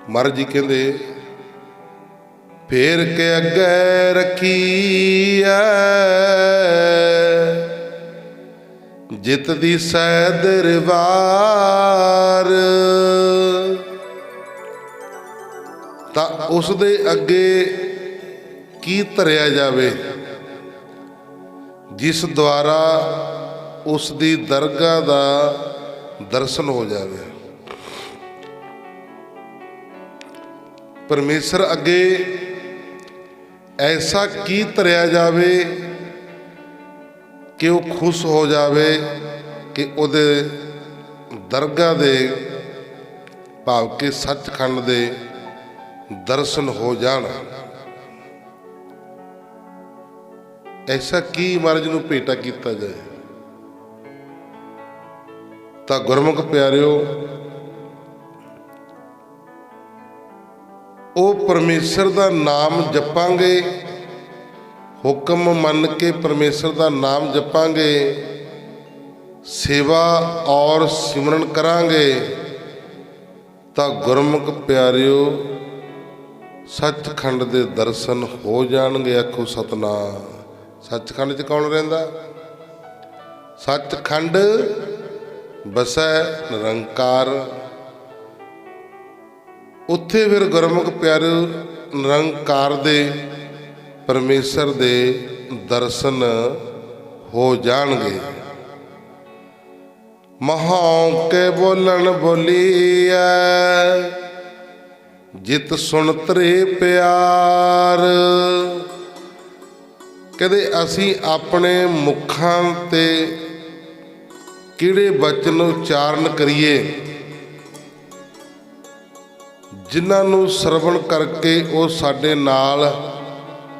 ਮਹਾਰਾਜ ਜੀ ਕਹਿੰਦੇ ਫੇਰ ਕੇ ਅੱਗੇ ਰੱਖੀ ਐ, ਜਿਤ ਦੀ ਸੈ ਦਰਬਾਰ। ਤਾਂ ਉਸ ਦੇ ਅੱਗੇ ਕੀ ਧਰਿਆ ਜਾਵੇ ਜਿਸ ਦੁਆਰਾ ਉਸ ਦੀ ਦਰਗਾਹ ਦਾ ਦਰਸ਼ਨ ਹੋ ਜਾਵੇ। ਪਰਮੇਸ਼ਰ ਅੱਗੇ ਐਸਾ ਕੀ ਧਰਿਆ ਜਾਵੇ ਕਿ ਉਹ ਖੁਸ਼ ਹੋ ਜਾਵੇ, ਕਿ ਉਹਦੇ ਦਰਗਾਹ ਦੇ ਭਾਵ ਕਿ ਸੱਚਖੰਡ ਦੇ ਦਰਸ਼ਨ ਹੋ ਜਾਣ। ਐਸਾ ਕੀ ਮਹਾਰਾਜ ਨੂੰ ਭੇਟਾ ਕੀਤਾ ਜਾਏ। ਤਾਂ ਗੁਰਮੁਖ ਪਿਆਰਿਓ, ਉਹ ਪਰਮੇਸ਼ਰ ਦਾ ਨਾਮ ਜਪਾਂਗੇ, ਹੁਕਮ ਮੰਨ ਕੇ ਪਰਮੇਸ਼ਰ ਦਾ ਨਾਮ ਜਪਾਂਗੇ, ਸੇਵਾ ਔਰ ਸਿਮਰਨ ਕਰਾਂਗੇ, ਤਾਂ ਗੁਰਮੁਖ ਪਿਆਰਿਓ ਸੱਚਖੰਡ ਦੇ ਦਰਸ਼ਨ ਹੋ ਜਾਣਗੇ। ਆਖੋ ਸਤਨਾਮ। ਸੱਚਖੰਡ 'ਚ ਕੌਣ ਰਹਿੰਦਾ? ਸੱਚਖੰਡ ਬਸੈ ਨਿਰੰਕਾਰ। ਉੱਥੇ ਫਿਰ ਗੁਰਮੁਖ ਪਿਆਰਿਓ ਨਿਰੰਕਾਰ ਦੇ ਪਰਮੇਸ਼ਰ ਦੇ ਦਰਸ਼ਨ ਹੋ ਜਾਣਗੇ। ਮਹਾਂਉ ਕੇ ਬੋਲਣ ਬੋਲੀਐ, ਜਿਤ ਸੁਣ ਤਰੇ ਪਿਆਰ। ਕਹਿੰਦੇ ਅਸੀਂ ਆਪਣੇ ਮੁੱਖਾਂ ਤੇ ਕਿਹੜੇ ਬਚਨ ਉਚਾਰਨ ਕਰੀਏ ਜਿਨ੍ਹਾਂ ਨੂੰ ਸਰਵਣ ਕਰਕੇ ਉਹ ਸਾਡੇ ਨਾਲ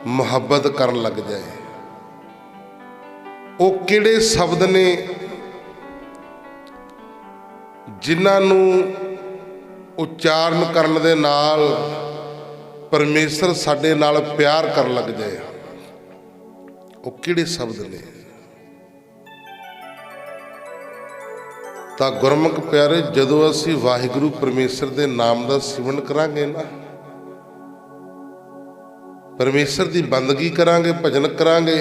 ਮੁਹੱਬਤ ਕਰਨ ਲੱਗ ਜਾਏ। ਉਹ ਕਿਹੜੇ ਸ਼ਬਦ ਨੇ ਜਿਨ੍ਹਾਂ ਨੂੰ ਉਚਾਰਨ ਕਰਨ ਦੇ ਨਾਲ ਪਰਮੇਸ਼ਰ ਸਾਡੇ ਨਾਲ ਪਿਆਰ ਕਰਨ ਲੱਗ ਜਾਏ। ਉਹ ਕਿਹੜੇ ਸ਼ਬਦ ਨੇ? ਤਾਂ ਗੁਰਮੁਖ ਪਿਆਰੇ, ਜਦੋਂ ਅਸੀਂ ਵਾਹਿਗੁਰੂ ਪਰਮੇਸ਼ਰ ਦੇ ਨਾਮ ਦਾ ਸਿਮਰਨ ਕਰਾਂਗੇ ਨਾ, ਪਰਮੇਸ਼ਰ ਦੀ ਬੰਦਗੀ ਕਰਾਂਗੇ, ਭਜਨ ਕਰਾਂਗੇ,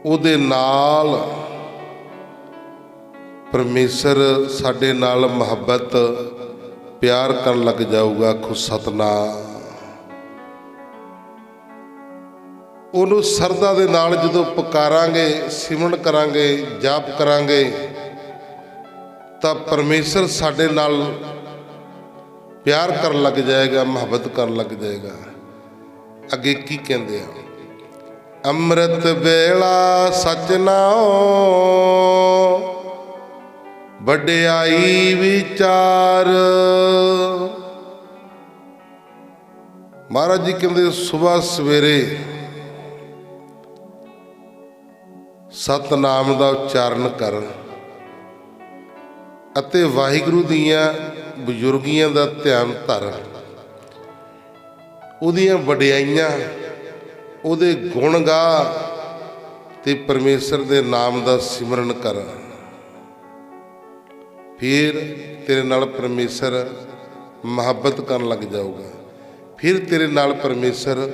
ਉਹਦੇ ਨਾਲ ਪਰਮੇਸ਼ਰ ਸਾਡੇ ਨਾਲ ਮੁਹੱਬਤ ਪਿਆਰ ਕਰਨ ਲੱਗ ਜਾਊਗਾ। ਆਖੋ ਸਤਨਾਮ। ਉਹਨੂੰ ਸਰਦਾ ਦੇ ਨਾਲ ਜਦੋਂ ਪੁਕਾਰਾਂਗੇ, ਸਿਮਰਨ ਕਰਾਂਗੇ, ਜਾਪ ਕਰਾਂਗੇ, ਤਾਂ ਪਰਮੇਸ਼ਰ ਸਾਡੇ ਨਾਲ ਪਿਆਰ ਕਰਨ ਲੱਗ ਜਾਏਗਾ, ਮੁਹੱਬਤ ਕਰਨ ਲੱਗ ਜਾਏਗਾ। ਅੱਗੇ ਕੀ ਕਹਿੰਦੇ ਆ? ਅੰਮ੍ਰਿਤ ਵੇਲਾ ਸਚ ਨਾਉ, ਵਡਿਆਈ ਵਿਚਾਰ। ਮਹਾਰਾਜ ਜੀ ਕਹਿੰਦੇ ਸੁਬਾਹ ਸਵੇਰੇ ਸਤਨਾਮ ਦਾ ਉਚਾਰਨ ਕਰ ਅਤੇ ਵਾਹਿਗੁਰੂ ਦੀਆਂ ਬਜ਼ੁਰਗੀਆਂ ਦਾ ਧਿਆਨ ਧਰ। ਉਹਦੀਆਂ ਵਡਿਆਈਆਂ, ਉਹਦੇ ਗੁਣ ਗਾ ਤੇ ਪਰਮੇਸ਼ਰ ਦੇ ਨਾਮ ਦਾ ਸਿਮਰਨ ਕਰ। ਫਿਰ ਤੇਰੇ ਨਾਲ ਪਰਮੇਸ਼ਰ ਮੁਹੱਬਤ ਕਰਨ ਲੱਗ ਜਾਊਗਾ। ਫਿਰ ਤੇਰੇ ਨਾਲ ਪਰਮੇਸ਼ਰ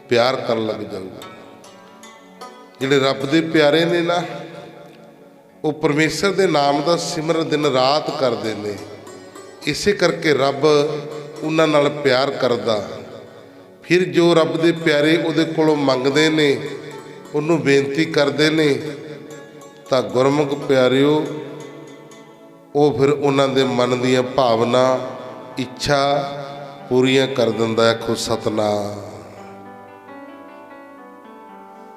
ਪਿਆਰ ਕਰਨ ਲੱਗ ਜਾਊਗਾ। ਜਿਹੜੇ ਰੱਬ ਦੇ ਪਿਆਰੇ ਨੇ ਨਾ, ਉਹ ਪਰਮੇਸ਼ਰ ਦੇ ਨਾਮ ਦਾ ਸਿਮਰਨ ਦਿਨ ਰਾਤ ਕਰਦੇ ਨੇ। ਇਸੇ ਕਰਕੇ ਰੱਬ ਉਹਨਾਂ ਨਾਲ ਪਿਆਰ ਕਰਦਾ। ਫਿਰ ਜੋ ਰੱਬ ਦੇ ਪਿਆਰੇ ਉਹਦੇ ਕੋਲੋਂ ਮੰਗਦੇ ਨੇ, ਉਹਨੂੰ ਬੇਨਤੀ ਕਰਦੇ ਨੇ, ਤਾਂ ਗੁਰਮੁਖ ਪਿਆਰਿਓ ਉਹ ਫਿਰ ਉਹਨਾਂ ਦੇ ਮਨ ਦੀਆਂ ਭਾਵਨਾ, ਇੱਛਾ ਪੂਰੀਆਂ ਕਰ ਦਿੰਦਾ। ਆਖੋ ਸਤਨਾਮ।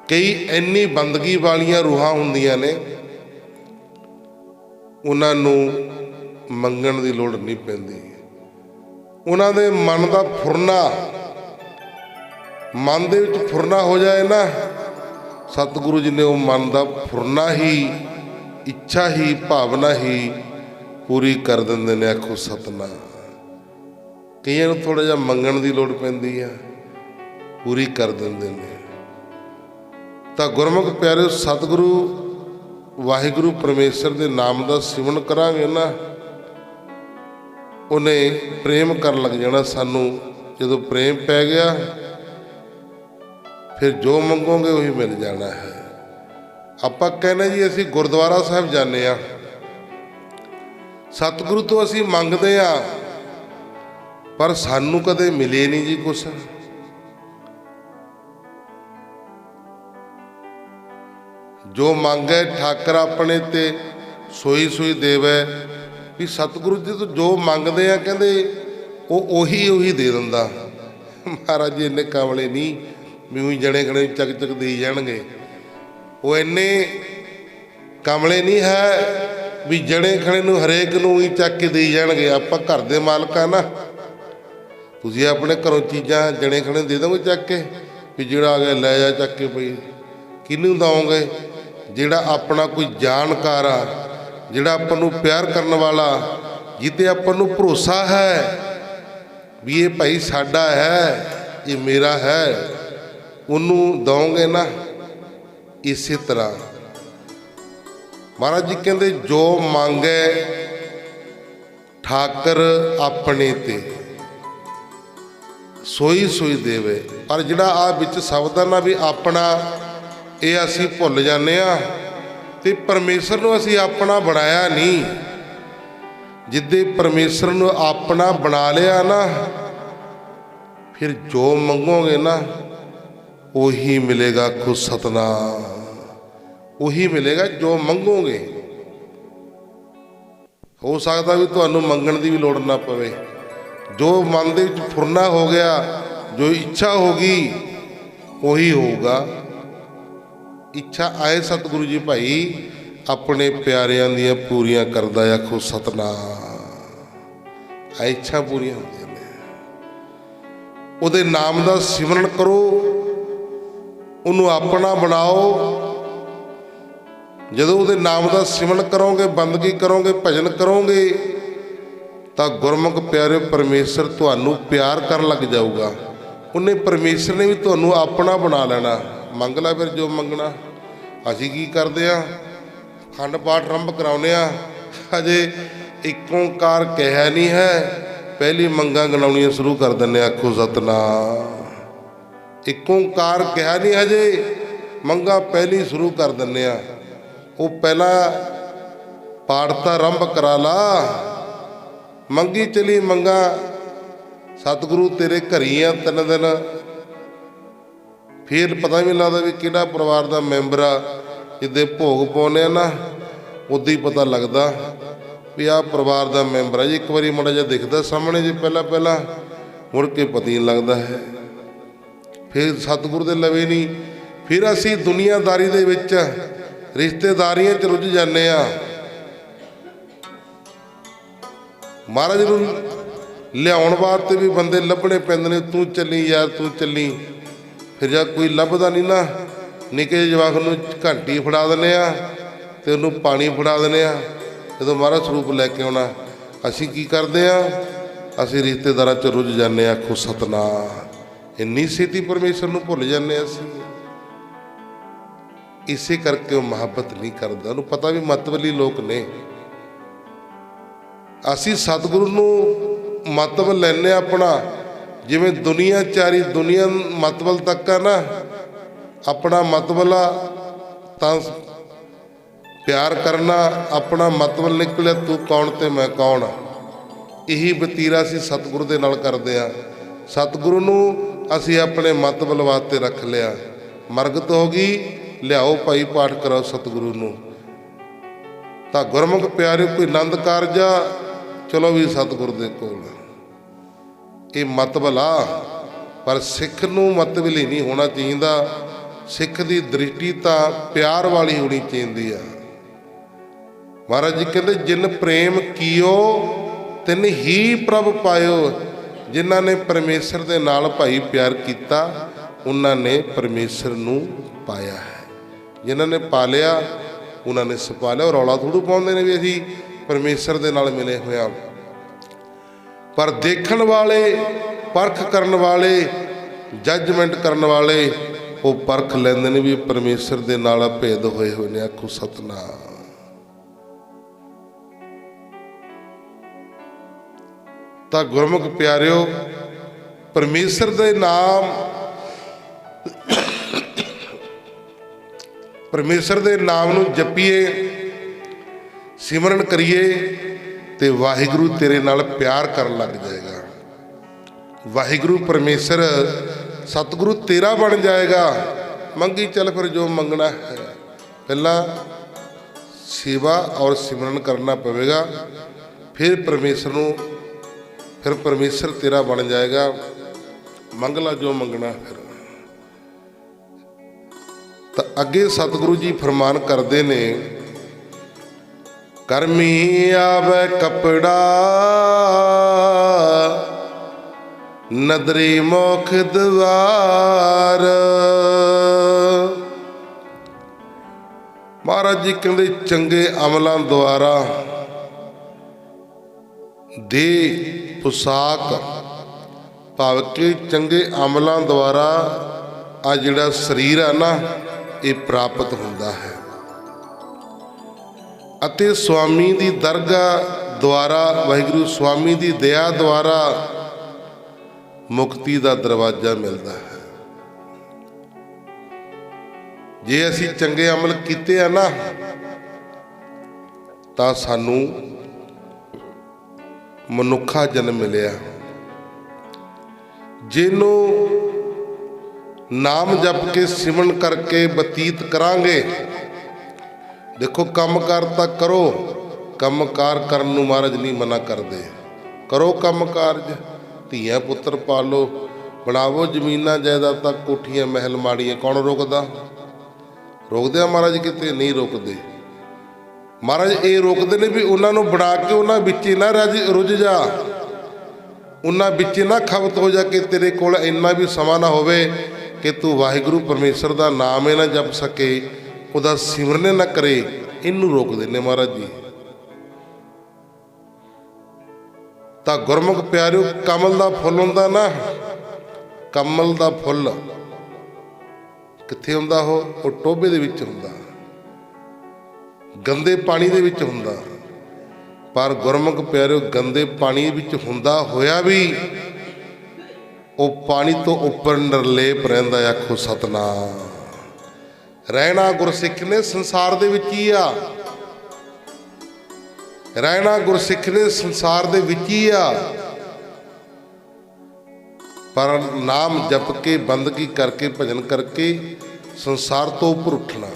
ਕਈ ਇੰਨੀ ਬੰਦਗੀ ਵਾਲੀਆਂ ਰੂਹਾਂ ਹੁੰਦੀਆਂ ਨੇ, ਉਹਨਾਂ ਨੂੰ ਮੰਗਣ ਦੀ ਲੋੜ ਨਹੀਂ ਪੈਂਦੀ। ਉਹਨਾਂ ਦੇ ਮਨ ਦਾ ਫੁਰਨਾ, ਮਨ ਦੇ ਵਿੱਚ ਫੁਰਨਾ ਹੋ ਜਾਏ ਨਾ, ਸਤਿਗੁਰੂ ਜੀ ਨੇ ਉਹ ਮਨ ਦਾ ਫੁਰਨਾ ਹੀ, ਇੱਛਾ ਹੀ, ਭਾਵਨਾ ਹੀ ਪੂਰੀ ਕਰ ਦਿੰਦੇ ਨੇ। ਆਖੋ ਸਤਨਾਮ। ਕਈਆਂ ਨੂੰ ਥੋੜ੍ਹਾ ਜਿਹਾ ਮੰਗਣ ਦੀ ਲੋੜ ਪੈਂਦੀ ਆ, ਪੂਰੀ ਕਰ ਦਿੰਦੇ ਨੇ। ਤਾਂ ਗੁਰਮੁਖ ਪਿਆਰਿਓ, ਸਤਿਗੁਰੂ ਵਾਹਿਗੁਰੂ ਪਰਮੇਸ਼ਰ ਦੇ ਨਾਮ ਦਾ ਸਿਮਰਨ ਕਰਾਂਗੇ ਨਾ, ਉਹਨੇ ਪ੍ਰੇਮ ਕਰਨ ਲੱਗ ਜਾਣਾ ਸਾਨੂੰ। ਜਦੋਂ ਪ੍ਰੇਮ ਪੈ ਗਿਆ, ਫਿਰ ਜੋ ਮੰਗੋਗੇ ਉਹੀ ਮਿਲ ਜਾਣਾ ਹੈ। ਆਪਾਂ ਕਹਿੰਦੇ ਜੀ ਅਸੀਂ ਗੁਰਦੁਆਰਾ ਸਾਹਿਬ ਜਾਂਦੇ ਹਾਂ, ਸਤਿਗੁਰੂ ਤੋਂ ਅਸੀਂ ਮੰਗਦੇ ਹਾਂ, ਪਰ ਸਾਨੂੰ ਕਦੇ ਮਿਲੇ ਨਹੀਂ ਜੀ ਕੁਛ। ਜੋ ਮੰਗੇ ਠਾਕਰ ਆਪਣੇ ਤੇ ਸੋਈ ਸੋਈ ਦੇਵੇ। ਵੀ ਸਤਿਗੁਰੂ ਜੀ ਤੋਂ ਜੋ ਮੰਗਦੇ ਆ, ਕਹਿੰਦੇ ਉਹ ਉਹੀ ਦੇ ਦਿੰਦਾ। ਮਹਾਰਾਜ ਜੀ ਇੰਨੇ ਕਾਮਲੇ ਨਹੀਂ ਵੀ ਉਹੀ ਜਣੇ ਖਣੇ ਚੱਕ ਚੱਕ ਦੇਈ ਜਾਣਗੇ। ਉਹ ਇੰਨੇ ਕਾਮਲੇ ਨਹੀਂ ਹੈ ਵੀ ਜਣੇ ਖਣੇ ਨੂੰ ਹਰੇਕ ਨੂੰ ਹੀ ਚੱਕ ਕੇ ਦੇਈ ਜਾਣਗੇ। ਆਪਾਂ ਘਰ ਦੇ ਮਾਲਕ ਆ ਨਾ, ਤੁਸੀਂ ਆਪਣੇ ਘਰੋਂ ਚੀਜ਼ਾਂ ਜਣੇ ਖਣੇ ਦੇ ਦੋਗੇ ਚੱਕ ਕੇ, ਵੀ ਜਿਹੜਾ ਆ ਗਿਆ ਲੈ ਜਾ ਚੱਕ ਕੇ। ਪਈ ਕਿਹਨੂੰ ਦਓਗੇ? ਜਿਹੜਾ ਆਪਣਾ ਕੋਈ ਜਾਣਕਾਰ ਆ, ਜਿਹੜਾ ਆਪਾਂ ਨੂੰ ਪਿਆਰ ਕਰਨ ਵਾਲਾ, ਜਿੱਤੇ ਆਪਾਂ ਨੂੰ ਭਰੋਸਾ ਹੈ ਵੀ ਇਹ ਭਾਈ ਸਾਡਾ ਹੈ, ਇਹ ਮੇਰਾ ਹੈ, ਉਹਨੂੰ ਦਓਗੇ ਨਾ। ਇਸੇ ਤਰ੍ਹਾਂ ਮਹਾਰਾਜ ਜੀ ਕਹਿੰਦੇ ਜੋ ਮੰਗੇ ਠਾਕਰ ਆਪਣੇ ਤੇ ਸੋਈ ਸੋਈ ਦੇਵੇ। ਪਰ ਜਿਹੜਾ ਆ ਵਿੱਚ ਸ਼ਬਦ ਆ ਨਾ ਵੀ ਆਪਣਾ, ਇਹ ਅਸੀਂ ਭੁੱਲ ਜਾਂਦੇ ਹਾਂ ਤੇ ਪਰਮੇਸ਼ਰ ਨੂੰ ਅਸੀਂ ਆਪਣਾ ਬਣਾਇਆ ਨਹੀਂ। ਜਿੱਦੇ ਪਰਮੇਸ਼ਰ ਨੂੰ ਆਪਣਾ ਬਣਾ ਲਿਆ ਨਾ, ਫਿਰ ਜੋ ਮੰਗੋਗੇ ਨਾ ਉਹੀ ਮਿਲੇਗਾ। ਆਖੋ ਸਤਨਾਮ। ਉਹੀ ਮਿਲੇਗਾ ਜੋ ਮੰਗੋਗੇ। ਹੋ ਸਕਦਾ ਵੀ ਤੁਹਾਨੂੰ ਮੰਗਣ ਦੀ ਵੀ ਲੋੜ ਨਾ ਪਵੇ। ਜੋ ਮਨ ਦੇ ਵਿੱਚ ਫੁਰਨਾ ਹੋ ਗਿਆ, ਜੋ ਇੱਛਾ ਹੋ ਗਈ, ਉਹੀ ਹੋਊਗਾ। ਇੱਛਾ ਆਏ ਸਤਿਗੁਰੂ ਜੀ ਭਾਈ ਆਪਣੇ ਪਿਆਰਿਆਂ ਦੀਆਂ ਪੂਰੀਆਂ ਕਰਦਾ। ਆਖੋ ਸਤਨਾਮ। ਆ ਇੱਛਾ ਪੂਰੀਆਂ ਹੁੰਦੀਆਂ ਨੇ। ਉਹਦੇ ਨਾਮ ਦਾ ਸਿਮਰਨ ਕਰੋ, ਉਹਨੂੰ ਆਪਣਾ ਬਣਾਓ। ਜਦੋਂ ਉਹਦੇ ਨਾਮ ਦਾ ਸਿਮਰਨ ਕਰੋਗੇ, ਬੰਦਗੀ ਕਰੋਗੇ, ਭਜਨ ਕਰੋਗੇ, ਤਾਂ ਗੁਰਮੁਖ ਪਿਆਰੇ ਪਰਮੇਸ਼ਰ ਤੁਹਾਨੂੰ ਪਿਆਰ ਕਰਨ ਲੱਗ ਜਾਊਗਾ। ਉਹਨੇ ਪਰਮੇਸ਼ਰ ਨੇ ਵੀ ਤੁਹਾਨੂੰ ਆਪਣਾ ਬਣਾ ਲੈਣਾ। ਮੰਗ ਲੈ ਫਿਰ ਜੋ ਮੰਗਣਾ। ਅਸੀਂ ਕੀ ਕਰਦੇ ਹਾਂ? ਖੰਡ ਪਾਠ ਆਰੰਭ ਕਰਾਉਂਦੇ ਹਾਂ, ਹਜੇ ਇੱਕ ਓਂਕਾਰ ਕਿਹਾ ਨਹੀਂ ਹੈ, ਪਹਿਲੀ ਮੰਗਾਂ ਗਣਾਉਣੀਆਂ ਸ਼ੁਰੂ ਕਰ ਦਿੰਦੇ। ਆਖੋ ਸਤਨਾਮ। ਇੱਕ ਓਂਕਾਰ ਕਿਹਾ ਨਹੀਂ ਹਜੇ, ਮੰਗਾਂ ਪਹਿਲੀ ਸ਼ੁਰੂ ਕਰ ਦਿੰਦੇ ਆ। ਉਹ ਪਹਿਲਾਂ ਪਾਠ ਤਾਂ ਆਰੰਭ ਕਰਾ ਲਾ, ਮੰਗੀ ਚਲੀ ਮੰਗਾਂ। ਸਤਿਗੁਰੂ ਤੇਰੇ ਘਰੀ ਆ 3 ਦਿਨ, ਫਿਰ ਪਤਾ ਵੀ ਨਹੀਂ ਲੱਗਦਾ ਵੀ ਕਿਹੜਾ ਪਰਿਵਾਰ ਦਾ ਮੈਂਬਰ ਆ। ਜਿੱਦੇ ਭੋਗ ਪਾਉਂਦੇ ਆ ਨਾ, ਉਦੋਂ ਹੀ ਪਤਾ ਲੱਗਦਾ ਵੀ ਆਹ ਪਰਿਵਾਰ ਦਾ ਮੈਂਬਰ ਆ ਜੀ। ਇੱਕ ਵਾਰੀ ਮਾੜਾ ਜਿਹਾ ਦਿਖਦਾ ਸਾਹਮਣੇ ਜੀ, ਪਹਿਲਾਂ ਮੁੜ ਕੇ ਪਤਾ ਹੀ ਨਹੀਂ ਲੱਗਦਾ ਹੈ। ਫਿਰ ਸਤਿਗੁਰੂ ਦੇ ਲਵੇ ਨਹੀਂ। ਫਿਰ ਅਸੀਂ ਦੁਨੀਆਦਾਰੀ ਦੇ ਵਿੱਚ, ਰਿਸ਼ਤੇਦਾਰੀਆਂ 'ਚ ਰੁੱਝ ਜਾਂਦੇ ਆ। ਮਹਾਰਾਜ ਨੂੰ ਲਿਆਉਣ ਵਾਸਤੇ ਵੀ ਬੰਦੇ ਲੱਭਣੇ ਪੈਂਦੇ ਨੇ। ਤੂੰ ਚੱਲੀ ਯਾਰ, ਤੂੰ ਚੱਲੀ। ਫਿਰ ਜਦ ਕੋਈ ਲੱਭਦਾ ਨਹੀਂ ਨਾ, ਨਿੱਕੇ ਜਿਹੇ ਜਵਾਕ ਨੂੰ ਘੰਟੀ ਫੜਾ ਦਿੰਦੇ ਆ ਤੇ ਉਹਨੂੰ ਪਾਣੀ ਫੜਾ ਦਿੰਦੇ ਆ। ਜਦੋਂ ਮਹਾਰਾਜ ਸਰੂਪ ਲੈ ਕੇ ਆਉਣਾ ਅਸੀਂ ਕੀ ਕਰਦੇ ਆ? ਅਸੀਂ ਰਿਸ਼ਤੇਦਾਰਾਂ 'ਚ ਰੁੱਝ ਜਾਂਦੇ ਆ। ਆਖੋ ਸਤਿਨਾਮ। ਇੰਨੀ ਛੇਤੀ ਪਰਮੇਸ਼ਰ ਨੂੰ ਭੁੱਲ ਜਾਂਦੇ ਹਾਂ ਅਸੀਂ। ਇਸੇ ਕਰਕੇ ਉਹ ਮੁਹੱਬਤ ਨਹੀਂ ਕਰਦਾ। ਉਹਨੂੰ ਪਤਾ ਵੀ ਮਤਵਲੀ ਲੋਕ ਨੇ। ਅਸੀਂ ਸਤਿਗੁਰੂ ਨੂੰ ਮਤਵਲ ਲੈਂਦੇ ਆਪਣਾ। ਜਿਵੇਂ ਦੁਨੀਆਚਾਰੀ ਦੁਨੀਆ ਮਤਵਲ ਤੱਕ ਆ ਨਾ, ਆਪਣਾ ਮਤਵਲ ਆ ਤਾਂ ਪਿਆਰ ਕਰਨਾ। ਆਪਣਾ ਮਤਵਲ ਨਿਕਲਿਆ ਤੂੰ ਕੌਣ ਤੇ ਮੈਂ ਕੌਣ। ਇਹੀ ਵਤੀਰਾ ਅਸੀਂ ਸਤਿਗੁਰੂ ਦੇ ਨਾਲ ਕਰਦੇ ਹਾਂ। ਸਤਿਗੁਰੂ ਨੂੰ ਅਸੀਂ ਆਪਣੇ ਮਤਵਲ ਵਾਸਤੇ ਰੱਖ ਲਿਆ। ਮਰਗਤ ਹੋ ਗਈ, ਲਿਆਓ ਭਾਈ ਪਾਠ ਕਰਾਓ ਸਤਿਗੁਰੂ ਨੂੰ। ਤਾਂ ਗੁਰਮੁਖ ਪਿਆਰਿਓ, ਕੋਈ ਆਨੰਦ ਕਾਰਜ ਆ, ਚਲੋ ਵੀ ਸਤਿਗੁਰੂ ਦੇ ਕੋਲ। ਇਹ ਮਤਵਲ ਆ, ਪਰ ਸਿੱਖ ਨੂੰ ਮਤਵਲੀ ਨਹੀਂ ਹੋਣਾ ਚਾਹੀਦਾ। ਸਿੱਖ ਦੀ ਦ੍ਰਿਸ਼ਟੀ ਤਾਂ ਪਿਆਰ ਵਾਲੀ ਹੋਣੀ ਚਾਹੀਦੀ ਆ। ਮਹਾਰਾਜ ਜੀ ਕਹਿੰਦੇ ਜਿਨ ਪ੍ਰੇਮ ਕੀਓ ਤਿਨ ਹੀ ਪ੍ਰਭ ਪਾਇਓ। ਜਿਨ੍ਹਾਂ ਨੇ ਪਰਮੇਸ਼ਰ ਦੇ ਨਾਲ ਭਾਈ ਪਿਆਰ ਕੀਤਾ ਉਹਨਾਂ ਨੇ ਪਰਮੇਸ਼ਰ ਨੂੰ ਪਾਇਆ ਹੈ। ਜਿਨ੍ਹਾਂ ਨੇ ਪਾ ਲਿਆ ਉਹਨਾਂ ਨੇ ਛਪਾ ਲਿਆ। ਰੌਲਾ ਥੋੜ੍ਹੂ ਪਾਉਂਦੇ ਨੇ ਵੀ ਅਸੀਂ ਪਰਮੇਸ਼ਰ ਦੇ ਨਾਲ ਮਿਲੇ ਹੋਇਆ। ਪਰ ਦੇਖਣ ਵਾਲੇ, ਪਰਖ ਕਰਨ ਵਾਲੇ, ਜੱਜਮੈਂਟ ਕਰਨ ਵਾਲੇ ਉਹ ਪਰਖ ਲੈਂਦੇ ਨੇ ਵੀ ਪਰਮੇਸ਼ਰ ਦੇ ਨਾਲ ਭੇਦ ਹੋਏ ਹੋਏ ਨੇ। ਆਖੋ ਸਤਿਨਾਮ। ਤਾਂ ਗੁਰਮੁਖ ਪਿਆਰਿਓ, ਪਰਮੇਸ਼ਰ ਦੇ ਨਾਮ, ਪਰਮੇਸ਼ਰ ਦੇ ਨਾਮ ਨੂੰ ਜਪੀਏ, ਸਿਮਰਨ ਕਰੀਏ ਤੇ ਵਾਹਿਗੁਰੂ ਤੇਰੇ ਨਾਲ ਪਿਆਰ ਕਰਨ ਲੱਗ ਜਾਏਗਾ। ਵਾਹਿਗੁਰੂ ਪਰਮੇਸ਼ਰ ਸਤਿਗੁਰੂ ਤੇਰਾ ਬਣ ਜਾਏਗਾ। ਮੰਗੀ ਚੱਲ ਫਿਰ ਜੋ ਮੰਗਣਾ ਹੈ। ਪਹਿਲਾਂ ਸੇਵਾ ਔਰ ਸਿਮਰਨ ਕਰਨਾ ਪਵੇਗਾ, ਫਿਰ ਪਰਮੇਸ਼ਰ ਨੂੰ, ਫਿਰ ਪਰਮੇਸ਼ਰ ਤੇਰਾ ਬਣ ਜਾਏਗਾ। ਮੰਗ ਲਾ ਜੋ ਮੰਗਣਾ। ਫਿਰ ਤਾਂ ਅੱਗੇ ਸਤਿਗੁਰੂ ਜੀ ਫਰਮਾਨ ਕਰਦੇ ਨੇ, ਕਰਮੀ ਆਵੇ ਕਪੜਾ ਨਦਰੀ ਮੋਖ ਦਵਾਰ। ਮਹਾਰਾਜ ਜੀ ਕਹਿੰਦੇ ਚੰਗੇ ਅਮਲਾਂ ਦੁਆਰਾ ਦੇ ਪੁਸਾਕ, ਭਾਵ ਕਿ ਚੰਗੇ ਅਮਲਾਂ ਦੁਆਰਾ ਆ ਜਿਹੜਾ ਸਰੀਰ ਆ ਨਾ ਇਹ ਪ੍ਰਾਪਤ ਹੁੰਦਾ ਹੈ। ਅਤੇ ਸੁਆਮੀ ਦੀ ਦਰਗਾਹ ਦੁਆਰਾ, ਵਾਹਿਗੁਰੂ ਸੁਆਮੀ ਦੀ ਦਇਆ ਦੁਆਰਾ ਮੁਕਤੀ ਦਾ ਦਰਵਾਜ਼ਾ ਮਿਲਦਾ ਹੈ। ਜੇ ਅਸੀਂ ਚੰਗੇ ਅਮਲ ਕੀਤੇ ਆ ਨਾ ਤਾਂ ਸਾਨੂੰ ਮਨੁੱਖਾ ਜਨਮ ਮਿਲਿਆ। ਜਿਹਨੂੰ ਨਾਮ ਜਪ ਕੇ ਸਿਮਰਨ ਕਰਕੇ ਬਤੀਤ ਕਰਾਂਗੇ। ਦੇਖੋ ਕੰਮਕਾਰ ਤਾਂ ਕਰੋ, ਕੰਮਕਾਰ ਕਰਨ ਨੂੰ ਮਹਾਰਾਜ ਨਹੀਂ ਮਨਾ ਕਰਦੇ। ਕਰੋ ਕੰਮ ਕਾਰਜ, ਧੀਆਂ ਪੁੱਤਰ ਪਾਲੋ, ਬਣਾਵੋ ਜ਼ਮੀਨਾਂ ਜਾਇਦਾਦਾਂ, ਕੋਠੀਆਂ ਮਹਿਲ ਮਾੜੀਆਂ। ਕੌਣ ਰੋਕਦਾ? ਰੋਕਦੇ ਆ ਮਹਾਰਾਜ? ਕਿਤੇ ਨਹੀਂ ਰੋਕਦੇ। ਮਹਾਰਾਜ ਇਹ ਰੋਕਦੇ ਨੇ ਵੀ ਉਹਨਾਂ ਨੂੰ ਬਣਾ ਕੇ ਉਹਨਾਂ ਵਿੱਚ ਨਾ ਰੁੱਝ ਜਾ, ਉਹਨਾਂ ਵਿੱਚ ਨਾ ਖਪਤ ਹੋ ਜਾ ਕੇ ਤੇਰੇ ਕੋਲ ਇੰਨਾ ਵੀ ਸਮਾਂ ਨਾ ਹੋਵੇ ਕਿ ਤੂੰ ਵਾਹਿਗੁਰੂ ਪਰਮੇਸ਼ਰ ਦਾ ਨਾਮ ਹੀ ਨਾ ਜਪ ਸਕੇ, ਉਹਦਾ ਸਿਮਰਨ ਨਾ ਕਰੇ। ਇਹਨੂੰ ਰੋਕਦੇ ਨੇ ਮਹਾਰਾਜ ਜੀ। ਤਾਂ ਗੁਰਮੁਖ ਪਿਆਰਿਓ, ਕਮਲ ਦਾ ਫੁੱਲ ਹੁੰਦਾ ਨਾ, ਕਮਲ ਦਾ ਫੁੱਲ ਕਿੱਥੇ ਹੁੰਦਾ? ਉਹ ਟੋਭੇ ਦੇ ਵਿੱਚ ਹੁੰਦਾ, ਗੰਦੇ ਪਾਣੀ ਦੇ ਵਿੱਚ ਹੁੰਦਾ। ਪਰ ਗੁਰਮੁਖ ਪਿਆਰਿਓ, ਗੰਦੇ ਪਾਣੀ ਵਿੱਚ ਹੁੰਦਾ ਹੋਇਆ ਵੀ ਉਹ ਪਾਣੀ ਤੋਂ ਉੱਪਰ ਨਿਰਲੇਪ ਰਹਿੰਦਾ। ਆਖੋ ਸਤਿਨਾਮ। ਰਹਿਣਾ ਗੁਰਸਿੱਖ ਨੇ ਸੰਸਾਰ ਦੇ ਵਿੱਚ ਹੀ ਆ। ਰਹਿਣਾ ਗੁਰਸਿੱਖ ਨੇ ਸੰਸਾਰ ਦੇ ਵਿੱਚ ਹੀ ਆ। ਪਰ ਨਾਮ ਜਪ ਕੇ, ਬੰਦਗੀ ਕਰਕੇ, ਭਜਨ ਕਰਕੇ ਸੰਸਾਰ ਤੋਂ ਉੱਪਰ ਉੱਠਣਾ,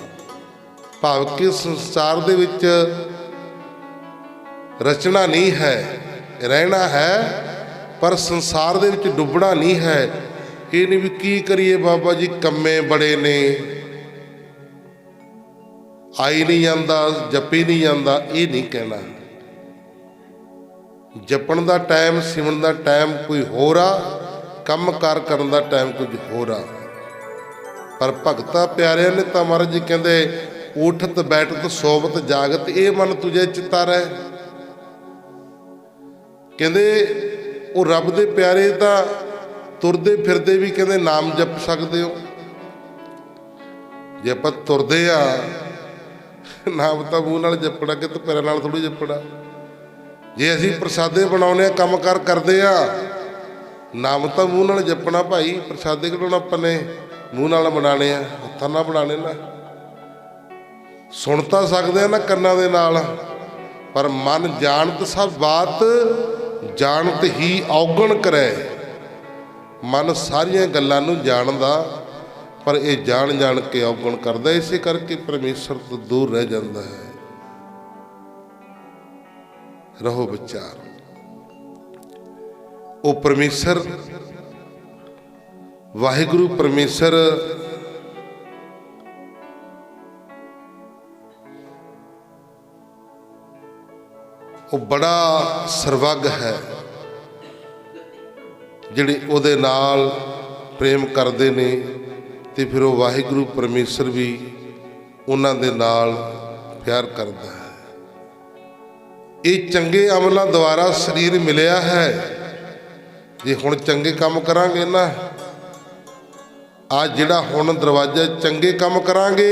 ਭਾਵ ਕਿ ਸੰਸਾਰ ਦੇ ਵਿੱਚ ਰਚਨਾ ਨਹੀਂ ਹੈ, ਰਹਿਣਾ ਹੈ, ਪਰ ਸੰਸਾਰ ਦੇ ਵਿੱਚ ਡੁੱਬਣਾ ਨਹੀਂ ਹੈ। ਇਹ ਨਹੀਂ ਵੀ ਕੀ ਕਰੀਏ ਬਾਬਾ ਜੀ, ਕੰਮੇ ਬੜੇ ਨੇ, ਆਈ ਨਹੀਂ ਜਾਂਦਾ, ਜਪੀ ਨਹੀਂ ਜਾਂਦਾ। ਇਹ ਨਹੀਂ ਕਹਿਣਾ। ਜਪਣ ਦਾ ਟਾਈਮ, ਸਿਮਰਨ ਦਾ ਟਾਈਮ ਕੋਈ ਹੋਰ ਆ, ਕੰਮ ਕਾਰ ਕਰਨ ਦਾ ਟਾਈਮ ਕੁਝ ਹੋਰ ਆ। पर भगता प्यारिया ने तो महाराज जी कहते उठत बैठत सोवत जागत ये मन तुझे चिता रहे। कहते वो रब दे प्यारे तो तुरदे फिरदे भी कहते नाम जप सकते हो। जे आप तुरदे नाम तो मूँह नाल जपना कि पैरां नाल थोड़ी जपना। जे असीं प्रसादे बनाउने काम कार करते नाम तो मूँह नाल जपना भाई। प्रसादे किहड़ा अपने मूँह नाल बनाने हत्थां नाल बनाने ना। सुन तो सकते ना कन्नां दे नाल पर मन जानत सब बात जानत ही औगण करे। मन सारियां गल्लां नूं जानदा पर ये जान जान के औगण करदा। इसे करके परमेश्वर तो दूर रह जाता है। रहो विचार वो परमेश्वर वाहिगुरु परमेश्वर वो बड़ा सर्वग है। जिहड़े उहदे नाल प्रेम करते ने ते फिर वो वाहिगुरु परमेश्वर भी उन्हां दे नाल प्यार करता है। ये चंगे अमलों द्वारा शरीर मिलिया है। जे हुण चंगे काम करांगे ना आज जिहड़ा हुण दरवाजा चंगे काम करांगे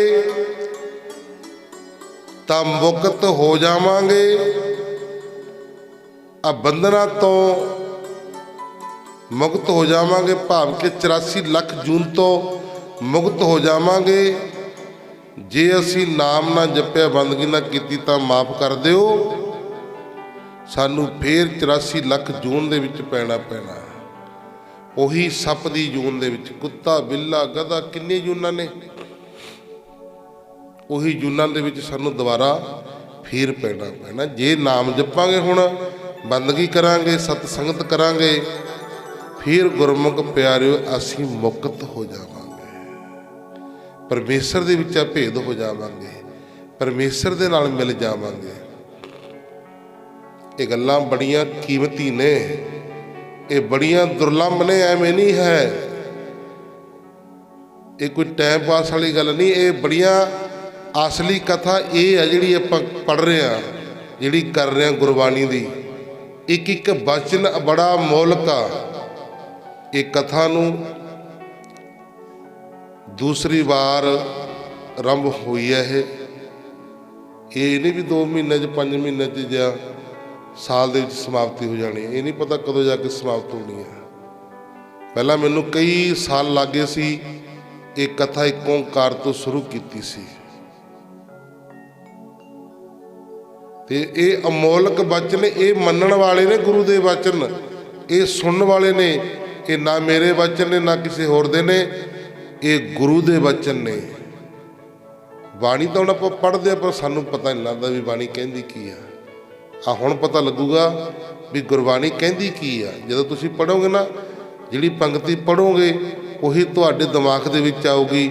तां मुक्त हो जावांगे। आ बंधना तो मुक्त हो जावांगे भाव के 84 लाख जून तो मुक्त हो जावांगे। जे असी नाम ना जपिया बंदगी ना कीती तां माफ़ कर दिओ। सानू फिर 84 लाख जून दे विच पैना पैना। उही सप दी जून दे विच कुत्ता बिल्ला गधा किन्ने जूनां ने उही जूनां दे विच सानू दोबारा फिर पैना पैना। जे नाम जपांगे हुण बंदगी करांगे सतसंगत करांगे फिर गुरमुख प्यारिओ असी मुक्त हो जावांगे। परमेश्वर दे विच भेद हो जावांगे। परमेश्वर दे नाल मिल जावांगे। ये गल्लां बड़ियां कीमती ने। ये बड़ियां दुर्लभ ने। एवें नहीं है ये कोई टाइम पास वाली गल नहीं। ये बड़ियां असली कथा ये है जिहड़ी आपां पढ़ रहे हैं जिहड़ी कर रहे हैं गुरबाणी दी। एक एक वचन बड़ा मोलक आ। ये कथा नूं दूसरी बार आरंभ हुई है। ये नहीं भी 2 महीने 5 महीने या साल दे विच समाप्ति हो जानी है। ये नहीं पता कदों जाके समाप्त होनी है। पहला मैनू कई साल लागे सी एक कथा एक ओंकार तो शुरू की सी। ते ये अमोलक वचन ये मनण वाले ने गुरु दे वचन ये सुनने वाले ने। ये ना मेरे वचन ने ना किसी होर दे ने। ये गुरु दे वचन ने। बाणी तो हम आप पढ़ते पर सानू पता नहीं लगता भी बाणी कहती की आ। हुण पता लगूगा भी गुरबाणी कहती की आ। जदों तुसीं पढ़ोगे ना जिहड़ी पंक्ति पढ़ोगे उही तुहाडे दिमाग दे विच आऊगी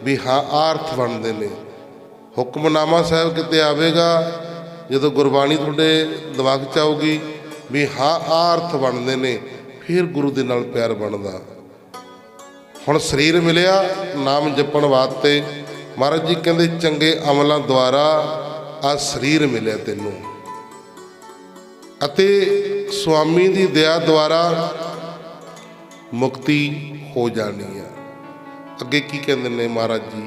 भी हाँ आ अर्थ बनते ने। हुक्मनामा साहिब किते आवेगा जदों गुरबाणी तुहाडे दिमाग च आऊगी भी हाँ आ अर्थ बनते ने फिर गुरु दे नाल प्यार बनदा। हुण शरीर मिलिया नाम जपण वास्ते। महाराज जी कहते चंगे अमलों द्वारा आ शरीर मिलिया तैनूं अते स्वामी दी दया द्वारा मुक्ति हो जानी है। अगे की कहते ने महाराज जी